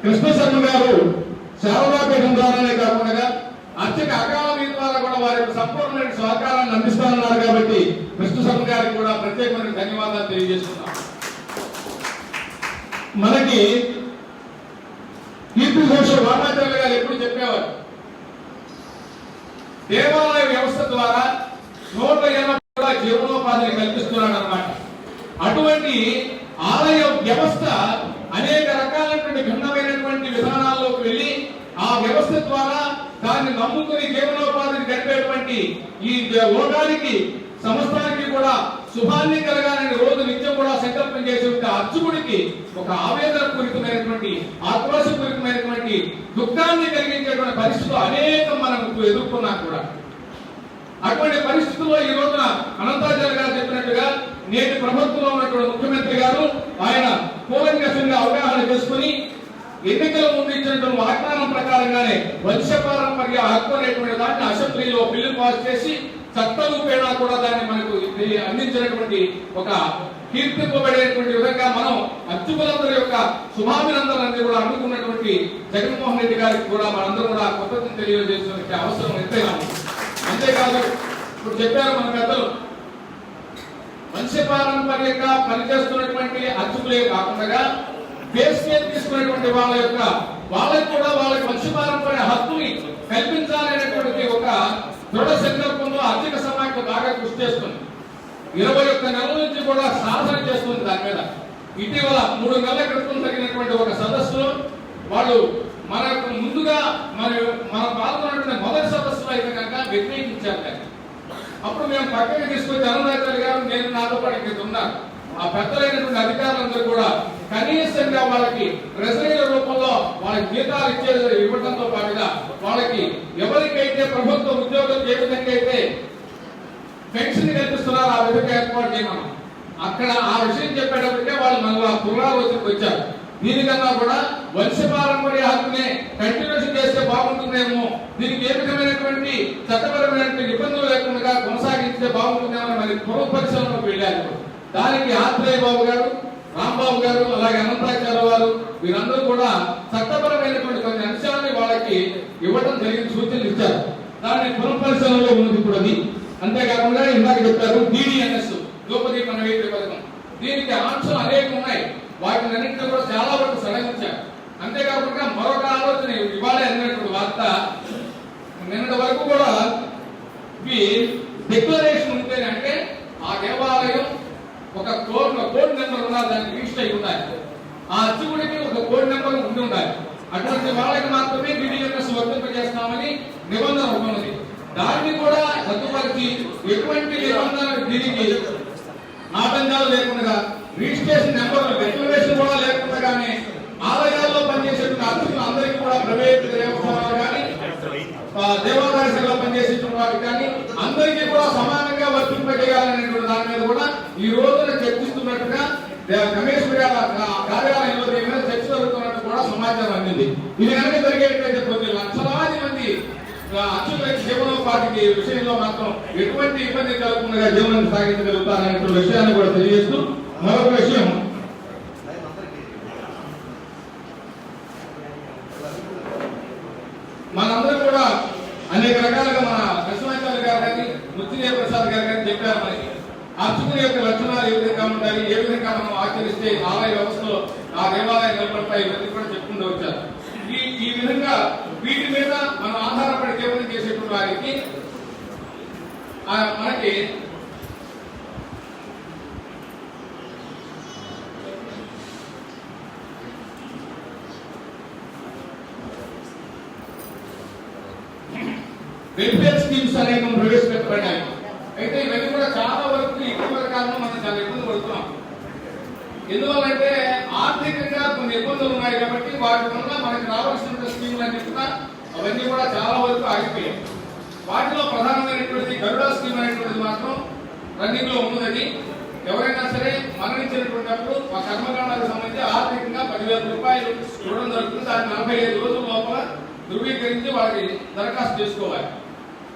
కృష్ణ శర్మ గారు శారదాపీఠం ద్వారానే కాకుండా అర్చక అకాడమీ ద్వారా కూడా వారి సంపూర్ణమైన సహకారాన్ని అందిస్తానన్నారు. కాబట్టి కృష్ణ శర్మ గారికి కూడా ప్రత్యేకమైన ధన్యవాదాలు తెలియజేస్తున్నాం. మనకి కీర్తి ఘోష రామాచార్య గారు ఎప్పుడు చెప్పేవారు, దేవాలయ వ్యవస్థ ద్వారా 180 జీవనోపాధిని కల్పిస్తున్నాడు అన్నమాట. అటువంటి ఆలయ వ్యవస్థ అనేక రకాలైనటువంటి భిన్నమైనటువంటి విధానాల్లోకి వెళ్ళి ఆ వ్యవస్థ ద్వారా దాన్ని నమ్ముకుని జీవనోపాధిని గడిపేటువంటి ఈ లోకానికి సమస్తానికి కూడా శుభాన్ని కలగాలని రోజు నిత్యం కూడా సంకల్పం చేసే అర్చకుడికి ఒక ఆవేదన పూరితమైనటువంటి ఆక్రోశపూరితమైనటువంటి దుఃఖాన్ని కలిగించేటువంటి పరిస్థితులు అనేకం మనం ఎదుర్కొన్నాం కూడా. అటువంటి పరిస్థితుల్లో ఈ రోజున అనంతాచార్య గారు చెప్పినట్టుగా నేటి ప్రభుత్వంలో ఉన్నటువంటి ముఖ్యమంత్రి గారు ఆయన కూలంకషంగా అవగాహన చేసుకుని ఎన్నికల ముందు ఇచ్చినటువంటి వాగ్దానం ప్రకారంగానే వంశపారంపర్య హక్కు అనేటువంటి దాన్ని అసెంబ్లీలో బిల్లు పాస్ చేసి చట్టరూపేణా కూడా దాన్ని మనకు అందించినటువంటి ఒక కీర్తింపబడేటువంటి విధంగా మనం అర్చకులందరి యొక్క శుభాభినందనలన్నీ కూడా అందుకున్నటువంటి జగన్మోహన్ రెడ్డి గారికి కూడా మనందరం కూడా కృతజ్ఞతలు తెలియజేసిన అవసరం ఎంతైనా. అంతేకాదు ఇప్పుడు చెప్పారు మన పెద్దలు, వంశపారంపర్యంగా పనిచేస్తున్నటువంటి అర్చకులే కాకుండా బేస్ మీద తీసుకున్నటువంటి వాళ్ళకి కూడా వాళ్ళకి వంశపారంపర్య హక్కుని కల్పించాలనేటువంటి ఒక దృఢ సంకల్పంలో అర్చక సమాఖ్య బాగా కృషి చేస్తుంది. 21 నెలల నుంచి కూడా సాధన చేస్తుంది దాని మీద. ఇటీవల 3 నెలల క్రితం జరిగినటువంటి ఒక సదస్సులో వాళ్ళు మనకు ముందుగా మన పాల్గొన్నటువంటి మొదటి సదస్సులో అయితే కనుక వ్యతిరేకించారు. అప్పుడు మేము పక్కకి తీసుకొచ్చి అరుణాచల్ గారు నేను నాతో పాటు ఇక్కడ ఉన్నారు. ఆ పెద్దలైనటువంటి అధికారులందరూ కూడా కనీసంగా వాళ్ళకి ట్రెజరీల రూపంలో వాళ్ళకి జీతాలు ఇవ్వడంతో పాటుగా వాళ్ళకి ఎవరికైతే ప్రభుత్వ ఉద్యోగం ఏ విధంగా అయితే పెన్షన్ కల్పిస్తున్నారో ఆ విధంగా ఏర్పాటు చేయమన్నాం. అక్కడ ఆ విషయం చెప్పేటప్పటికే వాళ్ళు మన పునరాలోచనకు వచ్చారు. దీనికన్నా కూడా వంశపారంపర్య హక్కునే కంటిన్యూషన్ చేస్తే బాగుంటుందేమో, దీనికి ఏ విధమైనటువంటి చట్టపరమైనటువంటి ఇబ్బందులు లేకుండా కొనసాగిస్తే బాగుంటుందేమో మరి పునఃపరిశీలనకు వెళ్ళారు. దానికి ఆత్రేయ బాబు గారు, రాంబాబు గారు, అలాగే అనంతాచార్య వారు వీరందరూ కూడా చట్టపరమైనటువంటి కొన్ని అంశాలని వాళ్ళకి ఇవ్వడం జరిగిన సూచనలు ఇచ్చారు. దాన్ని పునఃపరిశీలనలో ఉన్నది ఇప్పుడు అది. అంతేకాకుండా ఇందాక చెప్పారు DDNS ధూపదీప నైవేద్య పథకం, దీనికి ఆంక్షలు అనేకం ఉన్నాయి. వాటిని అన్నింటినీ కూడా చాలా వరకు సడలించారు. అంతేకాకుండా మరొక ఆలోచన ఇవాళ అన్నటువంటి వార్త, నిన్నటి వరకు కూడా డిక్లరేషన్ ఉంటేనే అంటే ఆ దేవాలయం ఒక కోడ్ నెంబర్ ఉండాలి, దానికి రిజిస్టర్ అయి ఉండాలి. ఆ అర్చకుడికి ఒక కోడ్ నెంబర్ ఉండి ఉండాలి. అటువంటి వాళ్ళకి మాత్రమే DDNS వర్తింపజేస్తామని నిబంధన ఉన్నది. దాన్ని కూడా రద్దుపరిచి ఎటువంటి నిబంధనలు దీనికి ఆటంకాలు లేకుండా రిజిస్ట్రేషన్ నెంబర్ డిక్లరేషన్ కూడా లేకుండానే ఆలయాల్లో పనిచేసేటువంటి అర్చకులు అందరికీ కూడా ప్రైవేట్ దేవస్థానాలు కానీ దేవాదాయ శాఖలో పనిచేసేటువంటి వారికి కానీ అందరికీ కూడా సమానంగా వర్తింపజేయాలనేటువంటి దాని మీద కూడా ఈ రోజున చర్చిస్తున్నట్టుగా కమిషనర్ కార్యాలయంలో దీని మీద చర్చ జరుగుతున్నట్టు కూడా సమాచారం అందింది. ఇది కనుక జరిగేటైతే కొన్ని లక్షలాది మంది అర్చకుల జీవనోపాధికి విషయంలో మాత్రం ఎటువంటి ఇబ్బంది కలగకుండా జీవనం సాగించగలుగుతారనే విషయాన్ని కూడా తెలియజేస్తూ, మరొక విషయం మనందరం కూడా అనేక రకాలుగా మన కృష్ణాచార్య గారు కానీ ముత్తిదేవ ప్రసాద్ గారు కానీ చెప్పారు. మనకి అర్చకుని యొక్క లక్షణాలు ఏ విధంగా ఉండాలి, ఏ విధంగా మనం ఆచరిస్తే ఆలయ వ్యవస్థలో ఆ దేవాలయం నిలబడతాయి ఇవన్నీ కూడా చెప్పుకుంటూ వచ్చారు. ఈ విధంగా వీటి మీద మనం ఆధారపడి జీవనం చేసేటువంటి వారికి మనకి స్కీమ్స్ అనేక ప్రవేశపెట్టబడ్డాయి. అయితే ఇవన్నీ కూడా చాలా వరకు ఇటీవల కాలంలో మనం చాలా ఇబ్బంది పడుతున్నాం. ఎందువల్లంటే ఆర్థికంగా కొన్ని ఇబ్బందులు ఉన్నాయి కాబట్టి వాటి వల్ల మనకి రావాల్సిన స్కీములు అన్ని కూడా అవన్నీ కూడా చాలా వరకు ఆగిపోయాయి. వాటిలో ప్రధానమైనటువంటి గరుడ స్కీమ్ అనేటువంటిది మాత్రం రన్నింగ్ లో ఉన్నదని, ఎవరైనా సరే మరణించినటువంటి ఆ కర్మకాండాలకు సంబంధించి ఆర్థికంగా 10,000 రూపాయలు ఇవ్వడం జరుగుతుంది. దాన్ని 45 రోజుల లోపల ధృవీకరించి వాళ్ళకి దరఖాస్తు చేసుకోవాలి.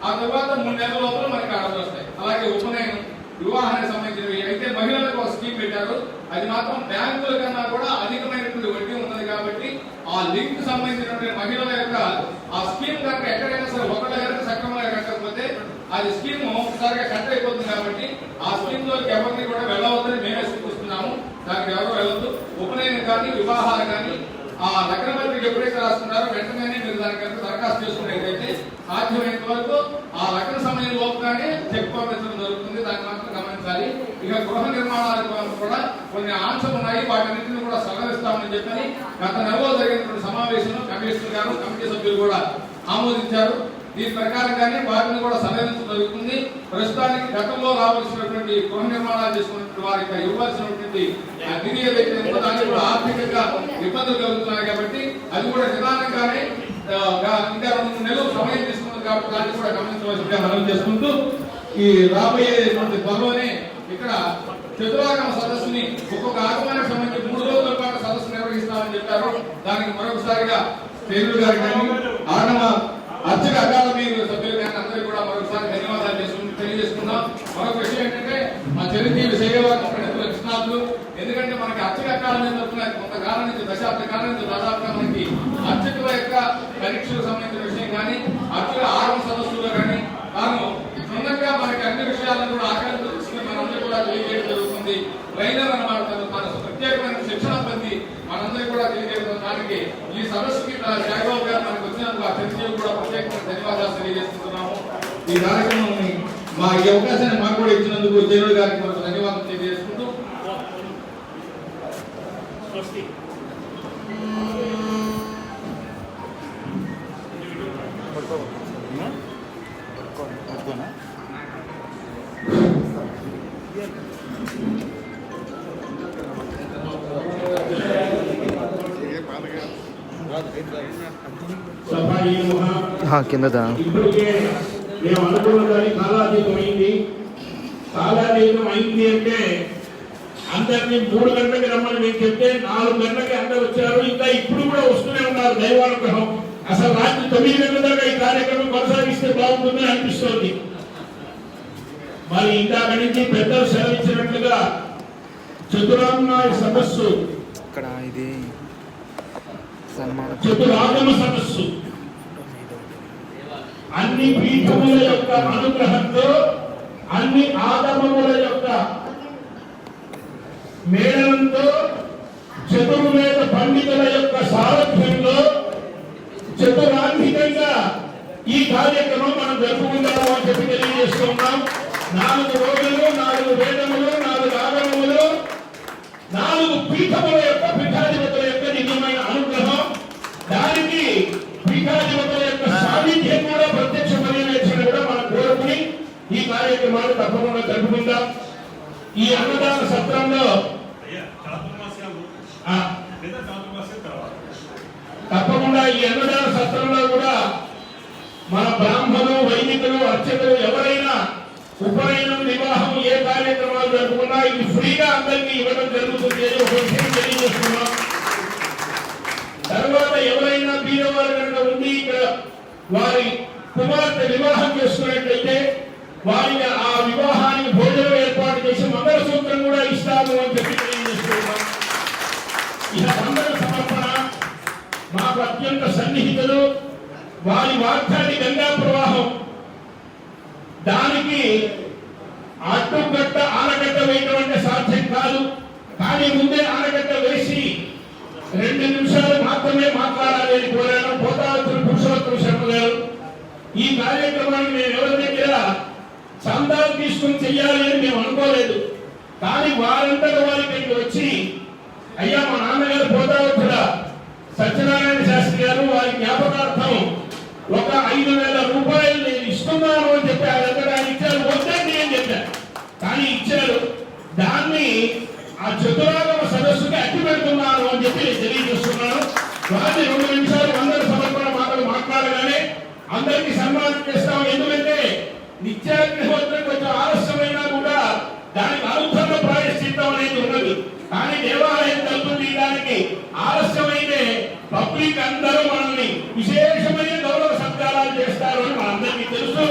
ఆ తర్వాత 3 నెలల లోపల మనకి ఆర్డర్లు వస్తాయి. అలాగే ఉపనయనం, వివాహానికి సంబంధించినవి అయితే మహిళలకు ఒక స్కీమ్ పెట్టారు. అది మాత్రం బ్యాంకుల కన్నా కూడా అధికమైనటువంటి వడ్డీ ఉన్నది కాబట్టి ఆ లింక్ సంబంధించినటువంటి మహిళల యొక్క ఆ స్కీమ్ కనుక ఎక్కడైనా సరే ఒకళ్ళ కనుక సక్రమంగా కట్టకపోతే అది స్కీమ్ ఒకసారిగా కట్ అయిపోతుంది. కాబట్టి ఆ స్కీమ్ లోకి ఎవరిని కూడా వెళ్ళవద్దని మేమే సూచిస్తున్నాము. దానికి ఎవరు వెళ్ళొద్దు. ఉపనయనం కానీ వివాహాలు కానీ ఆ లగ్న పత్రిక ఎప్పుడైతే రాస్తున్నారో వెంటనే మీరు దానికి దరఖాస్తు చేసుకునేటైతే సాధ్యమైనంత వరకు ఆ లగ్న సమయం లోపుగానే చెక్ పంపించడం జరుగుతుంది. దాన్ని మాత్రం గమనించాలి. ఇక గృహ నిర్మాణాలకు కూడా కొన్ని ఆంక్షలు ఉన్నాయి. వాటన్నింటినీ కూడా సవరిస్తామని చెప్పని గత నెలలో జరిగినటువంటి సమావేశంలో కమిషనర్ గారు, కమిటీ సభ్యులు కూడా ఆమోదించారు. దీని ప్రకారంగానే వాటిని కూడా సవరించడం జరుగుతుంది. ప్రస్తుతానికి గతంలో రావాల్సినటువంటి గృహ నిర్మాణాలు చేసుకున్నటువంటి వారికి ఇవ్వాల్సినటువంటి నిధి ఏదైతే ఉందో దానికి కూడా ఆర్థికంగా ఇబ్బందులు కలుగుతున్నాయి కాబట్టి అది కూడా నిదానంగానే ఇంకా 2 నెలలు సమయం తీసుకున్నది కాబట్టి దాన్ని కూడా గమనించవలసిందిగా మనం చేసుకుంటూ ఈ రాబోయేటువంటి త్వరలోనే ఇక్కడ చతురాగమ సదస్సుని ఒక్కొక్క ఆగమానికి సంబంధించి 3 రోజుల పాటు సదస్సు నిర్వహిస్తామని చెప్పారు. దానికి మరొకసారిగా పేరు గారు కానీ ఆగమ అర్చక అకాడమీ సభ్యులు కానీ అందరికీ కూడా మరొకసారి ధన్యవాదాలు తెలియజేసుకున్నాం. మరొక విషయం ఏంటంటే మా చిరంజీవి సేవకు కృష్ణార్థులు, ఎందుకంటే మనకి అర్చక అకాడమీ తరఫున కొంతకాలం నుంచి దశాబ్ద కాలం నుంచి దాదాపుగా మనకి అర్చకుల యొక్క పరీక్షలకు సంబంధించిన విషయం కానీ అర్చకుల ఆగమ సదస్సులో కానీ తాను సొంతంగా మనకి అన్ని విషయాలను కూడా ఆకలితో మనందరూ కూడా తెలియజేయడం జరుగుతుంది. ట్రైనర్ అన్నమాట, తన ప్రత్యేకమైన శిక్షణ పొంది మనందరికీ కూడా తెలియజేయడం. దానికి ఈ సదస్సుకి జగబాబు గారు మనకు వచ్చినందుకు ఆ చిరంజీవి కూడా ప్రత్యేకమైన ధన్యవాదాలు తెలియజేస్తున్నాము. ఈ కార్యక్రమం మా ఈ అవకాశాన్ని మాకు కూడా ఇచ్చినందుకు జయరుడు గారికి మనకు ధన్యవాదాలు తెలియజేసుకుంటూ ఇప్పటికే మేము అనుకున్న దాన్ని కాలాతీతమైంది. కాలాతీతం అయింది అంటే అందరినీ 3 గంటలకి రమ్మని మేము చెప్తే 4 గంటలకి అందరు వచ్చారు. ఇంకా ఇప్పుడు కూడా వస్తూనే ఉన్నారు. దైవానుగ్రహం. అసలు రాత్రి 9 గంటల దాకా ఈ కార్యక్రమం కొనసాగిస్తే బాగుంటుందని అనిపిస్తోంది. మరి ఇందాక నుంచి పెద్దలు సెలవించినట్లుగా చతురాంగాయ సదస్సు, చతురాగమ సదస్సు అన్ని పీఠముల యొక్క అనుగ్రహంతో, అన్ని ఆగమముల యొక్క మేళనంతో, చతుర్వేద పండితుల యొక్క సారథ్యంలో చతురాంగికంగా ఈ కార్యక్రమం మనం జరుపుకుంటాము అని చెప్పి తెలియజేస్తున్నాం. 4 రోజులు, 4 వేదములు, 4 ఆగమములు, 4 పీఠముల యొక్క పీఠాధిపతుల యొక్క నిజమైన అనుగ్రహం, దానికి పీఠాధిపతుల యొక్క సాన్నిధ్యం కూడా ప్రత్యక్ష పర్యవేక్షణ కూడా మనం కోరుకుని ఈ కార్యక్రమాలు తప్పకుండా జరుపుకుందాం. ఈ అన్నదాన సత్రంలో తప్పకుండా ఈ అన్నదాన సత్రంలో కూడా మన బ్రాహ్మణులు, వైదికులు, అర్చకులు ఎవరైనా ఉపనయనం, వివాహం ఏ కార్యక్రమాలు జరుపుకున్నా ఇది ఫ్రీగా అందరికీ ఇవ్వడం జరుగుతుంది అని ఒక విషయం తెలియజేస్తున్నాం. తర్వాత ఎవరైనా బీదవారు కనుక ఉండి ఇక్కడ వారి కుమార్తె వివాహం చేసుకున్నట్లయితే వారికి ఆ వివాహానికి భోజనం ఏర్పాటు చేసి మంగళసూత్రం కూడా ఇస్తాము అని చెప్పి తెలియజేస్తున్నాం. ఇక మంగళ సమర్పణ మాకు అత్యంత సన్నిహితులు. వారి వాక్యాన్ని గంగా ప్రవాహం, దానికి అడ్డుగట్ట ఆనగట్ట వేయడం అంటే సాధ్యం కాదు. కానీ ముందే ఆనగట్ట వేసి 2 నిమిషాలు మాత్రమే మాట్లాడాలి అని కోరాను పోతావతులు పురుషోత్తమ శర్మ గారు. ఈ కార్యక్రమాన్ని మేము ఎవరి దగ్గర చందాలు తీసుకుని చెయ్యాలి అని మేము అనుకోలేదు. కానీ వారంతట వారి ఇక్కడికి వచ్చి, అయ్యా మా నాన్నగారు పోతావతుల సత్యనారాయణ శాస్త్రి గారు వారి జ్ఞాపకార్థం ఒక 5,000 రూపాయలు నేను ఇస్తున్నాను అని చెప్పి ఆయన ఇచ్చారు. వద్దండి అని చెప్పారు, కానీ ఇచ్చారు. దాన్ని ఆ చతురాగమ సదస్సుకి అట్టి పెడుతున్నాను అని చెప్పి నేను తెలియజేస్తున్నాను. వారిని 2 నిమిషాలు అందరి సమర్పణ మాటలు మాట్లాడగానే అందరికీ సన్మానం చేస్తాం. ఎందుకంటే నిత్యాగ్నిహోత్రం కొంచెం ఆలస్యమైనా కూడా దానికి అనుత్తమ ప్రాయశ్చిత్తం అనేది ఉన్నది. కానీ దేవాలయం తలుపులు తీయడానికి ఆలస్యమైతే పబ్లిక్ అందరూ మనల్ని విశేషమైన గౌరవ సత్కారాలు చేస్తారు అని మనందరికీ తెలుసు.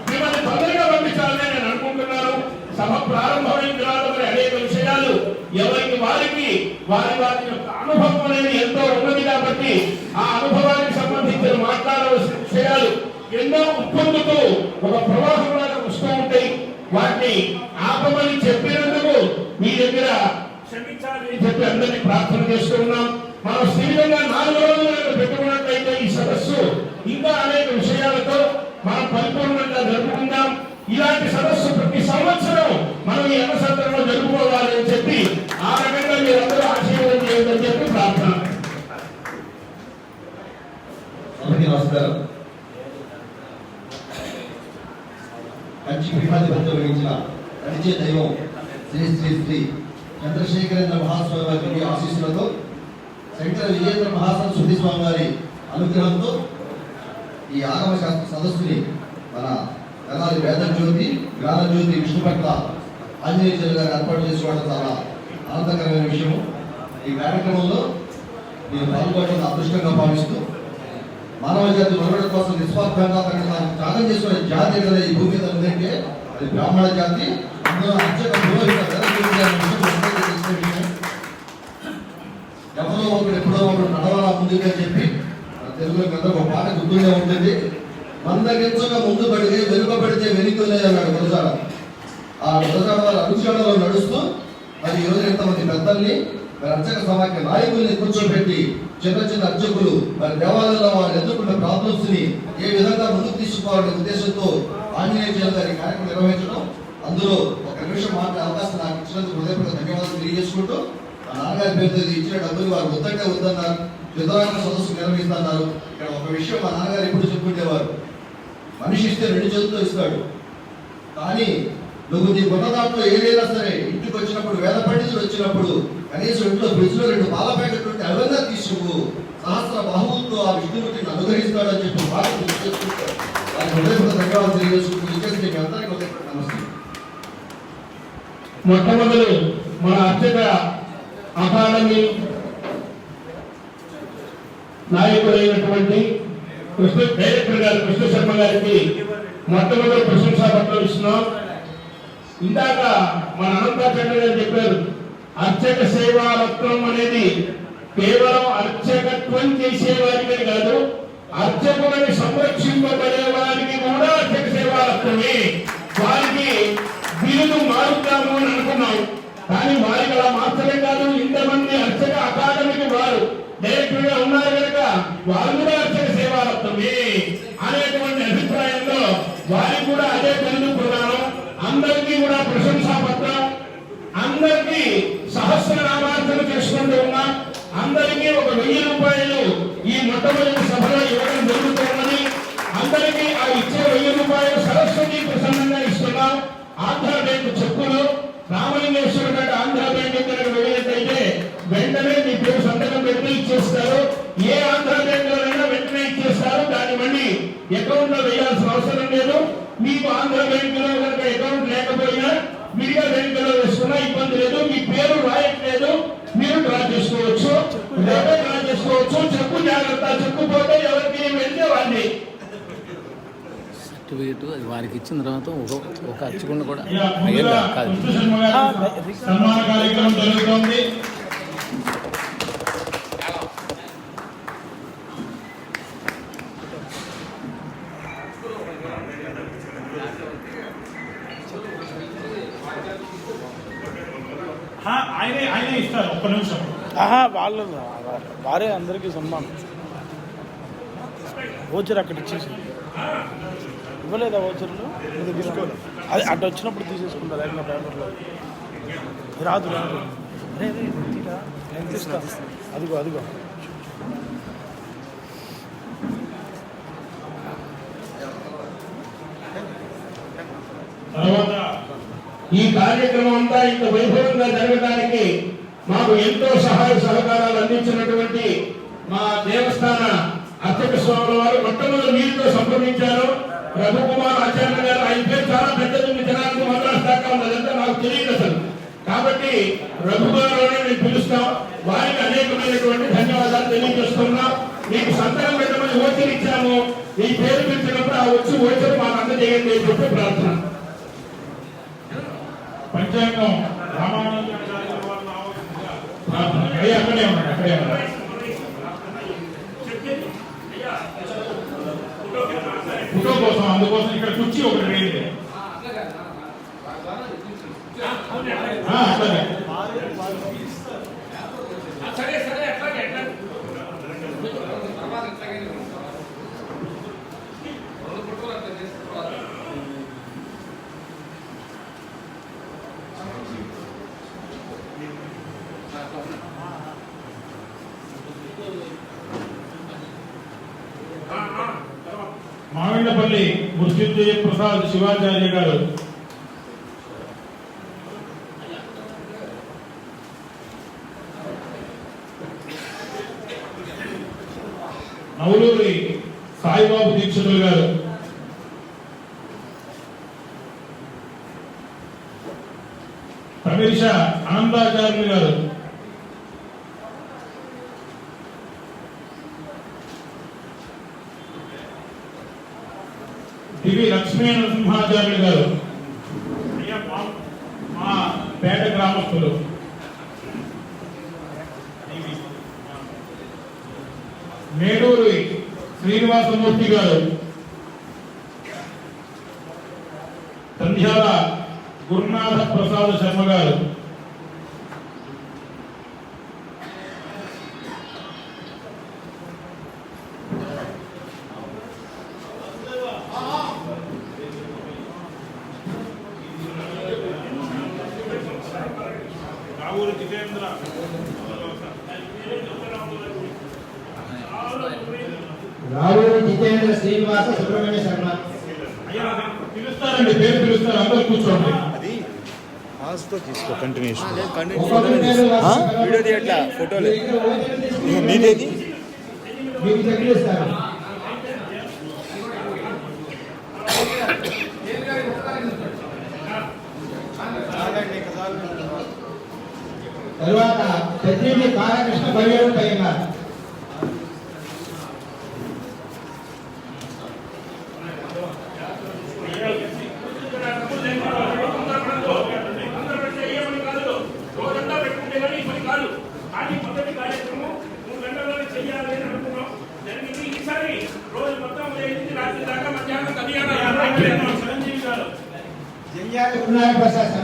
మిమ్మల్ని తొందరగా పంపించాలని నేను అనుకుంటున్నాను. సభ ప్రారంభమైన తర్వాత మరి అనేక విషయాలు ఎవరికి వారికి వారి యొక్క అనుభవం అనేది ఎంతో ఉన్నది కాబట్టి ఆ అనుభవానికి సంబంధించిన మాట్లాడవలసిన విషయాలు ఎన్నో ఉప్పొందుతూ ఒక ప్రవాహంలాగా వస్తూ ఉంటాయి. వాటిని ఆపమని చెప్పినందుకు మీ దగ్గర క్షమించాలని చెప్పి అందరినీ ప్రార్థన చేస్తూ ఉన్నాం. మనం స్థిరంగా 4 రోజులు పెట్టుకున్నట్లయితే ఈ సదస్సు ఇంకా అనేక విషయాలతో మనం పరిపూర్ణంగా జరుపుకుందాం. ఇలాంటి సదస్సు ప్రతి సంవత్సరం మనం ఈ అన్నసత్రంలో జరుపుకోవాలి అని చెప్పి ఆ రకంగా మీరందరూ ఆశీర్వాదం చేయాలని చెప్పి ప్రార్థన. అందరికీ నమస్కారం. కంచి పీఠాధిపత్యం వహించిన కంచి దైవం శ్రీ శ్రీ శ్రీ చంద్రశేఖరేంద్ర మహాస్వామి వారి ఆశీస్సులతో శంకర విజయేంద్ర మహాసరస్వతి స్వామి వారి అనుగ్రహంతో ఈ ఆగమ శాస్త్ర సదస్సుని మన గణాది వేదజ్యోతి జ్ఞానజ్యోతి విష్ణుపట్ల ఆంజనేయ గారు ఏర్పాటు చేసుకోవడం చాలా ఆనందకరమైన విషయము. ఈ కార్యక్రమంలో నేను పాల్గొనడం అదృష్టంగా భావిస్తూ మానవ జాతి మనుగడ కోసం నిస్వార్థంగా త్యాగం చేసుకునే జాతి కదా ఈ భూమి మీద ఉందంటే అది బ్రాహ్మణ జాతి. అందులో అర్చక పురోహిత ఎవరో ఒకరు ఎప్పుడో ఒకరు నడవాలా ముందుగా చెప్పి తెలుగులో కదా ఒక పాట గుర్తుండే ఉంటుంది. మందగించగా ముందు పడితే వెనుకబడితే వెనుకలే అన్నాడు గురజాడ. ఆ గురజాడ వారి అనుచరణలో నడుస్తూ మరి ఈరోజు ఎంతమంది పెద్దల్ని మరి అర్చక సమాఖ్య నాయకుల్ని కూర్చోబెట్టి చిన్న చిన్న అర్చకులు మరి దేవాలయంలో వారు ఎదుర్కొన్న ప్రాబ్లమ్స్ ని ఏ విధంగా ముందుకు తీసుకోవాలనే ఉద్దేశంతో ఆంజనేయ గారి కార్యక్రమం నిర్వహించడం, అందులో ఒక నిమిషం మాట్లాడే అవకాశం నాకు ఇచ్చినందుకు హృదయపూర్వక ధన్యవాదాలు తెలియజేసుకుంటూ ఆ నాన్నగారి పేరుతో ఇచ్చిన డబ్బులు వారు వద్దంటే వద్దన్నారు. చతురాగమ సదస్సు నిర్వహిస్తున్నారు. ఇక్కడ ఒక విషయం మా నాన్నగారు ఎప్పుడు చెప్పుకుంటేవారు, మనిషి ఇస్తే 2 చేతులతో ఇస్తాడు, కానీ నువ్వు నీ కొన్న దాంట్లో ఏదైనా సరే ఇంటికి వచ్చినప్పుడు వేద పండితులు వచ్చినప్పుడు కనీసం ఇంట్లో ఫ్రిడ్జ్ లో 2 పాల ప్యాకెట్లు ఉంటే అవన్నీ తీసుకు సహస్ర బాహువులతో ఆ విష్ణుమూర్తిని అనుగ్రహిస్తాడు అని చెప్పి వారికి తెలియజేసుకుంటారు. వారికి హృదయపూర్వక ధన్యవాదాలు తెలియజేసుకుంటూ ఇచ్చేసి మీకు అందరికీ హృదయపూర్వక నమస్తే. మొట్టమొదలు మన అర్చక అకాడమీ నాయకుడైనటువంటి డైరెక్టర్ గారు కృష్ణ శర్మ గారికి మొట్టమొదటి ప్రశంసా పత్రం ఇస్తున్నాం. ఇందాక మన అనంతాచార్య గారు చెప్పారు, అర్చక సేవా రత్నం అనేది కేవలం అర్చకత్వం చేసేవారికి కాదు, అర్చకులని సంరక్షింపబడే వారికి కూడా అర్చక సేవా రత్నమే. వారికి బిరుదు మారుద్దాము అని అనుకున్నాం, కానీ వారికి అలా మాత్రమే కాదు, ఇంతమంది అర్చక అకాడమీకి వారు డైరెక్టర్ గా ఉన్నారు కనుక వారు కూడా అర్చక సేవా రత్నమే అనేటువంటి అభిప్రాయంలో వారికి కూడా అదే బిరుదు ప్రదానం. అందరికీ కూడా ప్రశంసా పత్రం, అందరికీ సహస్రనామార్చన చేసుకుంటూ ఉన్నాం. అందరికీ ఒక 1000 రూపాయలు ఈ మొట్టమొదటి సభలో ఇవ్వడం జరుగుతున్నది. అందరికీ ఆ ఇచ్చే 1000 రూపాయలు సరస్వతి ప్రసన్నంగా ఇస్తున్నాం. ఆంధ్ర బ్యాంకు చెక్కులు రామలింగేశ్వర గారి ఆంధ్ర బ్యాంకు దగ్గర వెళ్ళినట్టయితే వెంటనే మీ పేరు సంతకం పెట్టి ఇచ్చేస్తారు. ఏ ఆంధ్ర బ్యాంకులోనైనా వెంటనే ఇచ్చేస్తారు. దాన్ని మళ్ళీ అకౌంట్ లో వేయాల్సిన అవసరం లేదు. మీకు ఆంధ్ర బ్యాంకులో కనుక అకౌంట్ లేకపోయినా విడిగా బ్యాంకులో వేసుకున్నా ఇబ్బంది లేదు. మీ పేరు రాయట్లేదు, మీరు డ్రా చేసుకోవచ్చు, డ్రా చేసుకోవచ్చు. చెక్కు జాగ్రత్త, చెక్కు పోతే ఎవరికి వెళ్తే వాళ్ళని సర్టిఫికేట్ అది వారికి ఇచ్చిన తర్వాత ఒక అర్చకుండా కూడా సన్మాన కార్యక్రమం జరుగుతుంది. ఆయనే ఇస్తారు. ఒక్క నిమిషం. వారే అందరికీ సన్మానం. ఓచర్ అక్కడ ఇచ్చేసి ఇవ్వలేదా? ఓచర్లు అది అటు వచ్చినప్పుడు తీసేసుకుంటారు. అయిన పేపర్లో రాదు రాదు. నేను తీస్తా. అదిగో ఈ కార్యక్రమం అంతా ఇంత వైభవంగా జరగడానికి మాకు ఎంతో సహాయ సహకారాలు అందించినటువంటి మా దేవస్థాన అర్చక స్వాముల వారు మొట్టమొదటి మీతో సంప్రదించారు. రఘుకుమార్ ఆచార్య గారు, ఆయన పేరు చాలా పెద్దది, జనానికి మద్రాసు దాకా ఉన్నదంతా నాకు తెలియదు అసలు. కాబట్టి రఘు గారు నేను పిలుస్తాం. వారికి అనేకమైనటువంటి ధన్యవాదాలు తెలియజేస్తున్నాం. మీకు సంతకం పెట్టమని ఓచర్ ఇచ్చాము. మీ పేరు పిలిచినప్పుడు ఆ వచ్చి ఓచర్ మాకు అందజేయండి అని చెప్పి ప్రార్థన. పంచాంగం అక్కడే ఉన్నాడు. ఫోటో కోసం, అందుకోసం ఇక్కడ కుర్చీ ఒకటి వేయండి. అట్లాగే మామిళ్ళపల్లి మృత్యుంజయ ప్రసాద్ శివాచార్య గారు, నవలూరి సాయిబాబు దీక్షితులు గారు, తమిళ అనంతాచార్యులు గారు, దివి లక్ష్మీ నరసింహాచార్యులు గారు, మా పేట గ్రామస్తులు, మేడూరి శ్రీనివాసమూర్తి గారు, సంధ్యాల గురునాథ ప్రసాద్ శర్మ గారు, రావూరి జితేంద్ర శ్రీనివాస సుబ్రహ్మణ్య శర్మ. పిలుస్తారండి, పేరు పిలుస్తారు, అందరూ కూర్చోండి. తీసుకో కంటిన్యూషన్ వీడియో తీయట్లా, ఫోటోలు నీదేది మీకు చెప్పిస్తారు. తరువాత పెద్దిరెడ్డి బాలకృష్ణ బయ్యేరు పైన ప్రశాసన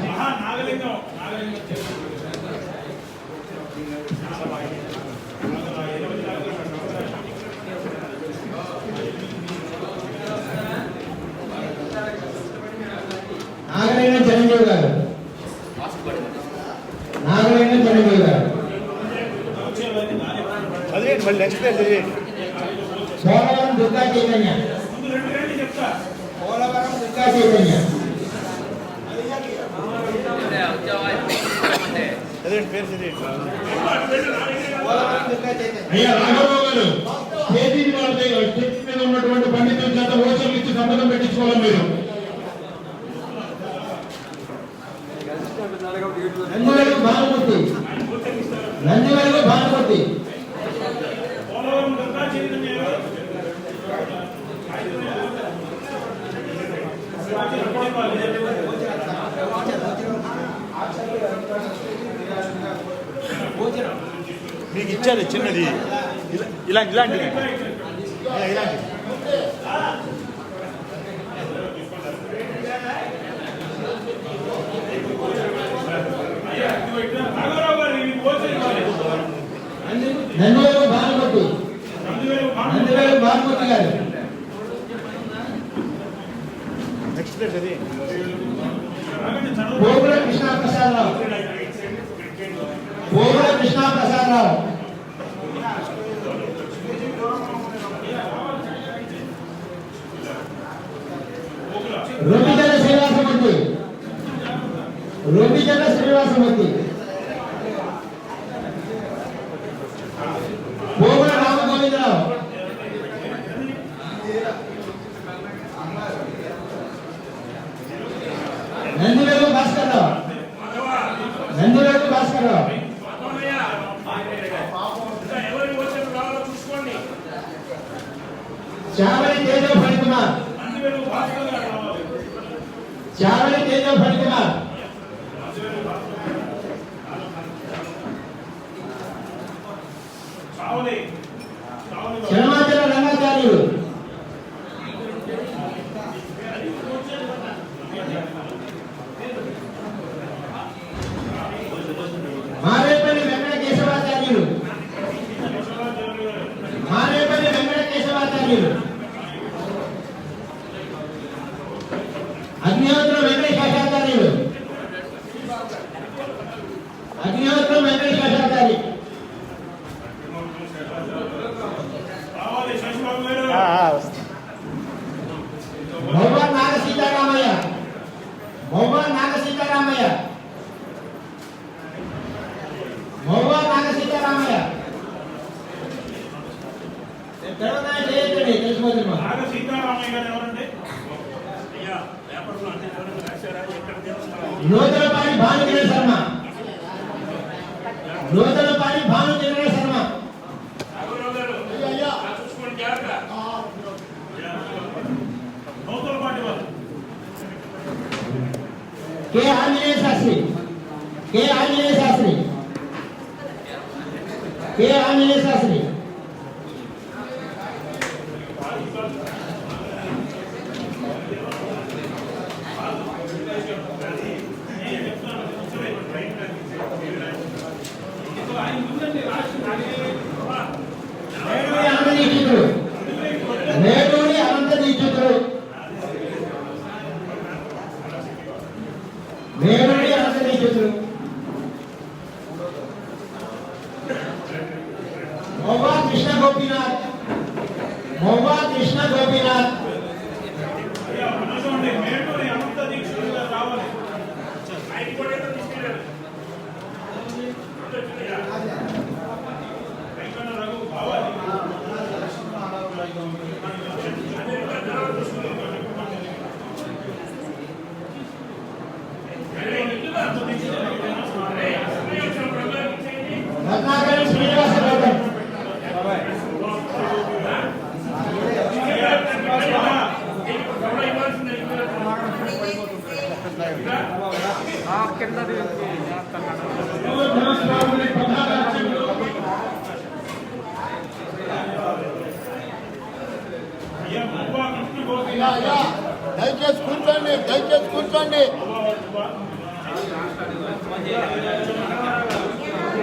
నాగరైన చిరంజీవి గారు, నాగరైన చిరంజీవి గారు, పోలవరం దుర్గా చైతన్య, పోలవరం దుర్గా చైతన్య, అయ్యా రాఘవరావు గారు, చేతి మీద ఉన్నటువంటి పండితుల చేత ఓచర్లు ఇచ్చి సంతకం పెట్టించుకోవాలి మీరు. నందివెలుగు భానుమూర్తి, నందివెలుగు భానుమూర్తి, మీకు ఇచ్చారు చిన్నది ఇలాంటివి నందివెలుగు భానుమూర్తి, నందివెలుగు భానుమూర్తి గారు, నెక్స్ట్ ప్లేస్ అది పోగుల కృష్ణప్రసాదరావు, పోగుల కృష్ణప్రసాదరావు, రొమ్మిగల శ్రీనివాసమూర్తి, రోమిచంద్ర శ్రీనివాసమూర్తి, పోగుల రామగోవిందరావు, నందివేలు భాస్కర్రావు, నందివేలు భాస్కర్రావు, చావలి తేజవ ఫణికుమార్, చావలి తేజవ ఫణికుమార్, శ్రీమాచల రంగాచార్యులు, మారేపల్లి వెంకట కేశవాచార్యులు, మారేపల్లి వెంకట కేశవాచార్యులు, అగ్నిహోత్రం వెంకటేశాచార్యులు, అగ్నిహోత్రం వెంకటేశాచార్య, భగవాన్ నాగ సీతారామయ్య, భగవాన్ నాగ సీతారామయ్య, భగవాన్ నాగ సీతారామయ్య, తర్వాత చేయొద్దండి తెలిసిపోతుంది. Nuthanapati Bhanuchandra Sharma, Nuthanapati Bhanuchandra Sharma, K Anjaneya Shastri, K Anjaneya Shastri, K Anjaneya Shastri, Neduri Ananta దీక్షితుడు, నేడూరి అనంత దీక్షితుడు, నేడూరి అనంత దీక్షితుడు, మౌవా కృష్ణ గోపీనాథ్, మౌవా కృష్ణ గోపీనాథ్, రత్నాకర్ శ్రీనివాస గౌతమ్, దయచేసి కూర్చోండి, దయచేసి కూర్చోండి.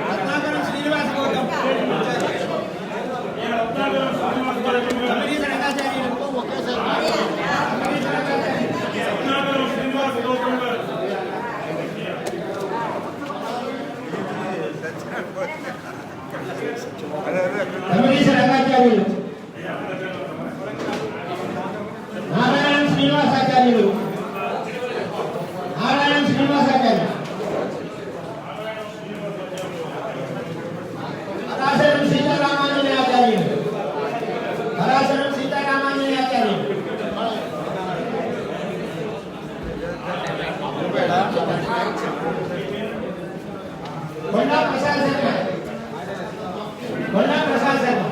రత్నాకర్ శ్రీనివాస గౌతమ్, తమిళీశ రంగాచార్యులు, నారాయణ శ్రీనివాసాచార్యులు, నారాయణ శ్రీనివాసాచార్యులు, పరాశరం సీతారామాంజనేయాచార్యులు, పరాశరం సీతారామాంజనేయాచార్యులు, కొండా ప్రసాద్ శర్మ, కొండా ప్రసాద్ శర్మ,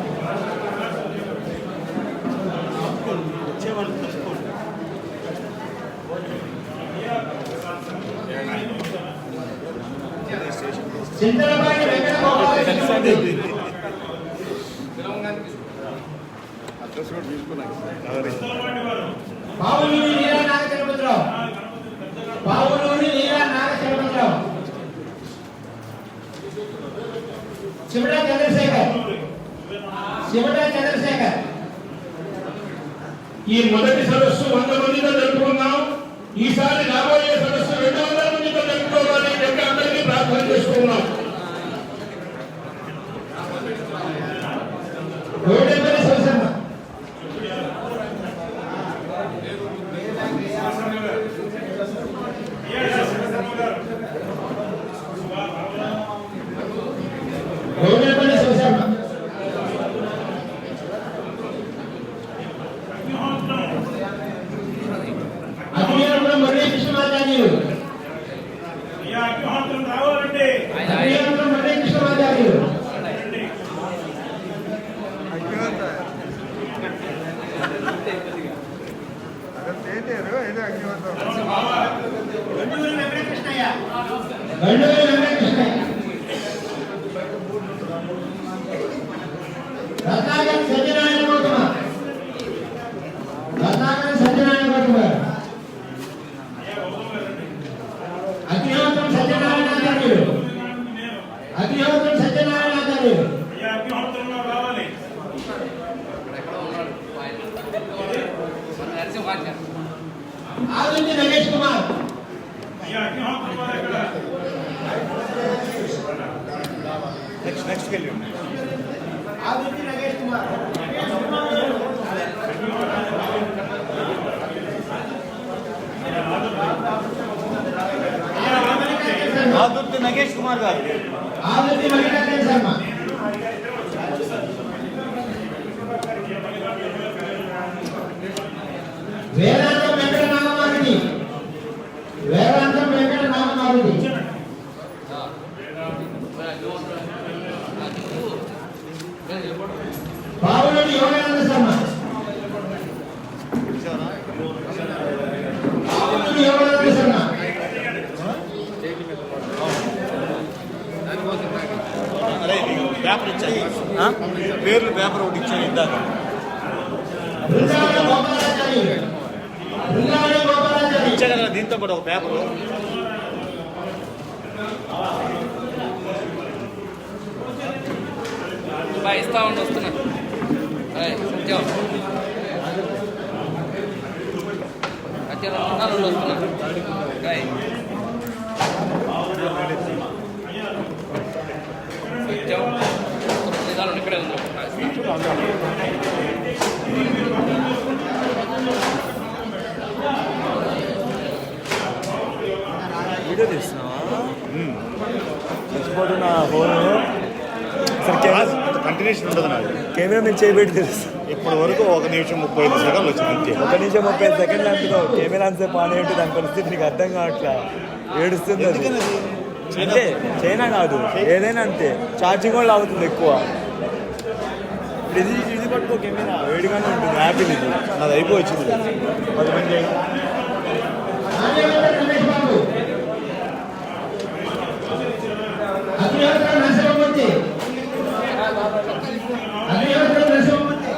చింతలపాటి వెంకట గోపాలకృష్ణమూర్తి, పావులూరి నీరా నాగ చలపతిరావు, పావులూరి నీరా నాగ చలపతిరావు, శివడా చంద్రశేఖర్, శివడా చంద్రశేఖర్. ఈ మొదటి సదస్సు 100 మందితో జరుపుకున్నాం. ఈసారి రాబోయే సదస్సు 200 మందితో జరుపుకోవాలని చెప్పి అందరికీ ప్రార్థన చేసుకున్నాం. రోడ్డెంపల్లి శివశర్మ, గోవిందపల్లి శివశర్మ, అగ్నిహోత్రం మురళీ కృష్ణమాచార్యులు, అగ్నిహోత్రం మురళీ కృష్ణమాచార్యులు, గండూరి వెంకటకృష్ణయ్య, రత్నాకర్ సత్యనారాయణ గౌతమ, రత్నాకర్ సత్యనారాయణ గౌతమ, అగ్నిహోత్రం సత్యనారాయణాచార్యులు, అగ్నిహోత్రం సత్యనారాయణాచార్యులు, ఆదిత్య నగేష్ కుమార్, నెక్స్ట్ వెళ్ళి ఆదిత్య నగేష్ కుమార్, ఆదుర్తి నగేష్ కుమార్ గారు, ఆదిత్య మల్లికార్జున శర్మ, వేదాంతం వెంకట నాగమారుడి, వేదాంతం వెంకట నాగమారుడి, బావులూరి యోగానంద శర్మ, బావులూరి యోగానంద శర్మ, అరే పేపర్ ఇచ్చాయి, పేర్లు పేపర్ ఒకటి ఇచ్చాను ఇందాక. బృందావన గోపాలాచారి, బృందావన గోపాలాచారి, ఇచ్చా కదా దీంతో కూడా ఒక పేపరు. ఇస్తా ఉండి వస్తున్నా సత్యం సత్యం వస్తున్నా సత్యం ఇక్కడే ఉంది. వీడియో తీస్తున్నావా? చచ్చిపోతున్నా ఫోను. కంటిన్యూషన్ ఉండదు నాకు. కెమెరా మీద చేయబెట్టి తెలుసు. ఇప్పటి వరకు 1 నిమిషం 35 సెకండ్లు వచ్చింది అంతే. 1 నిమిషం 35 సెకండ్లు అంటున్నావు. కెమెరా అంతే పానే ఏంటి దాని పరిస్థితి నీకు అర్థం కావట్లా. ఏడుస్తుంది అది. అంటే చైనా కాదు ఏదైనా అంతే. ఛార్జింగ్ కూడా అవుతుంది ఎక్కువ. ఇది పట్టుకో కెమెరా వేడిగానే ఉంటుంది. యాపిల్ ఇది నాది అయిపోవచ్చింది 10 మంది. అగ్నిహోత్రం నరసింహమూర్తి, అగ్నిహోత్రం నరసింహమూర్తి,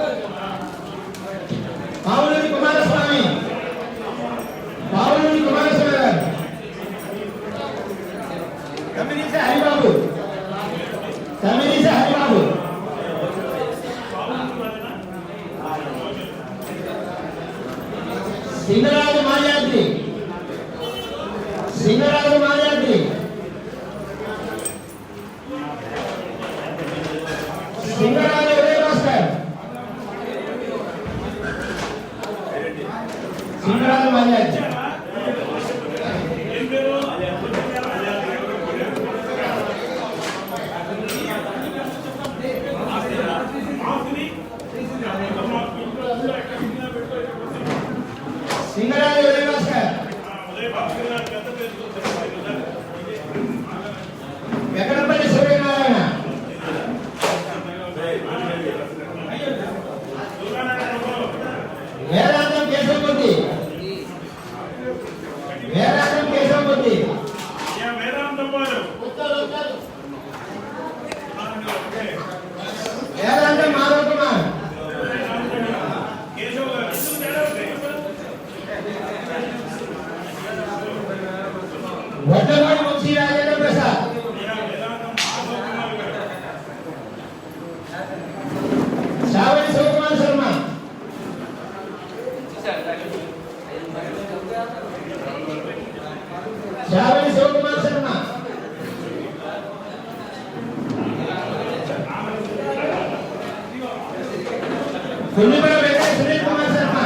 బావులూరి కుమారస్వామి, బావులూరి కుమారస్వామి గారు, తమిళిస హరిబాబు, తమిళిస హరిబాబు, సింగరాజు మాల్యాద్రి, సింగరాజు మాల్యాద్రి, సింగరాజు ఉదయభాస్కర్, సింగరాజు మాల్యాద్రి, సింగరాజు ఉదయభాస్కర్, వెంకటపల్లి సూర్యనారాయణ, వేదాంతం కేశవమూర్తి, వేదాంతం కేశవమూర్తి, వేదాంతం మాధవ్ కుమార్, వడ్లవాడి వంశీ రాజేంద్ర ప్రసాద్, శావరి శివకుమార్ శర్మ, శావరి శివకుమార్ శర్మ, కుల్లిపల వెంకట సునీల్ కుమార్ శర్మ,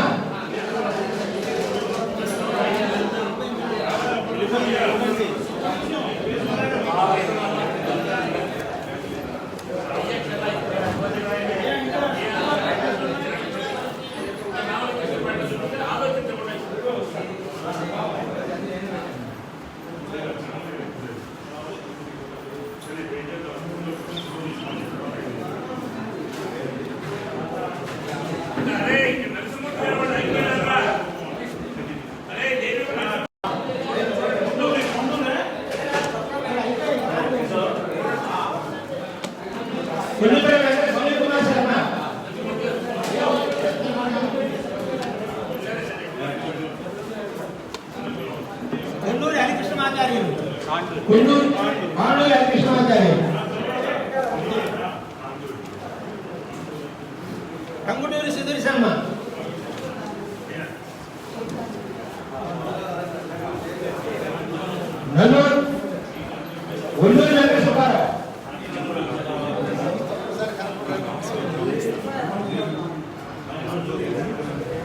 కొల్లుపల్లి వెంకట సునీల్ కుమార్ శర్మ, కొల్లూరి హరికృష్ణమాచార్యులు, కొల్లూరు మానూరి హరికృష్ణమాచార్య, కంగుటూరి సుధీర్ శర్మ, నల్లూరు ఒల్లూరు వెంకట సుబ్బారావు,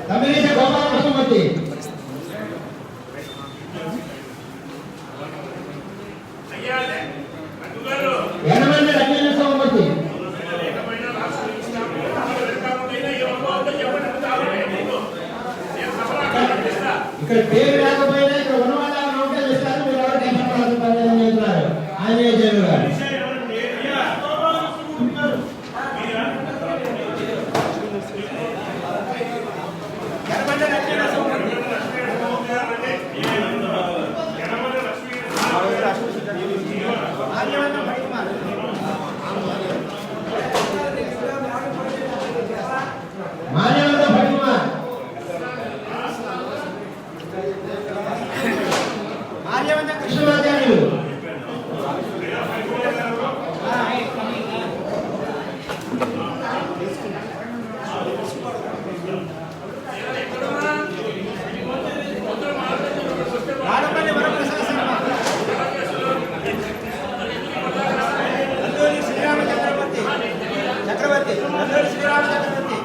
తమిళ గోపాలకృష్ణమూర్తి, యనమల్లి లక్ష్మీనరసింహమూర్తి, ఇక్కడ పేరు లేకపోయినా ఇక్కడ ఉన్న వాళ్ళ నోటీలు ఇస్తారు, మీరు ఎవరు టెన్షన్ పడాల్సిన పని లేదని చెప్తున్నారు ఆంజనేయ జైలు గారు. మాన్యవంత భట్టికుమార్, ఆర్యవంత కృష్ణమాచార్యులు, రాడపల్లి వరప్రసాద్ శర్మ, నల్లూరి శ్రీరామ చక్రవర్తి, నల్లూరి శ్రీరామ చక్రవర్తి,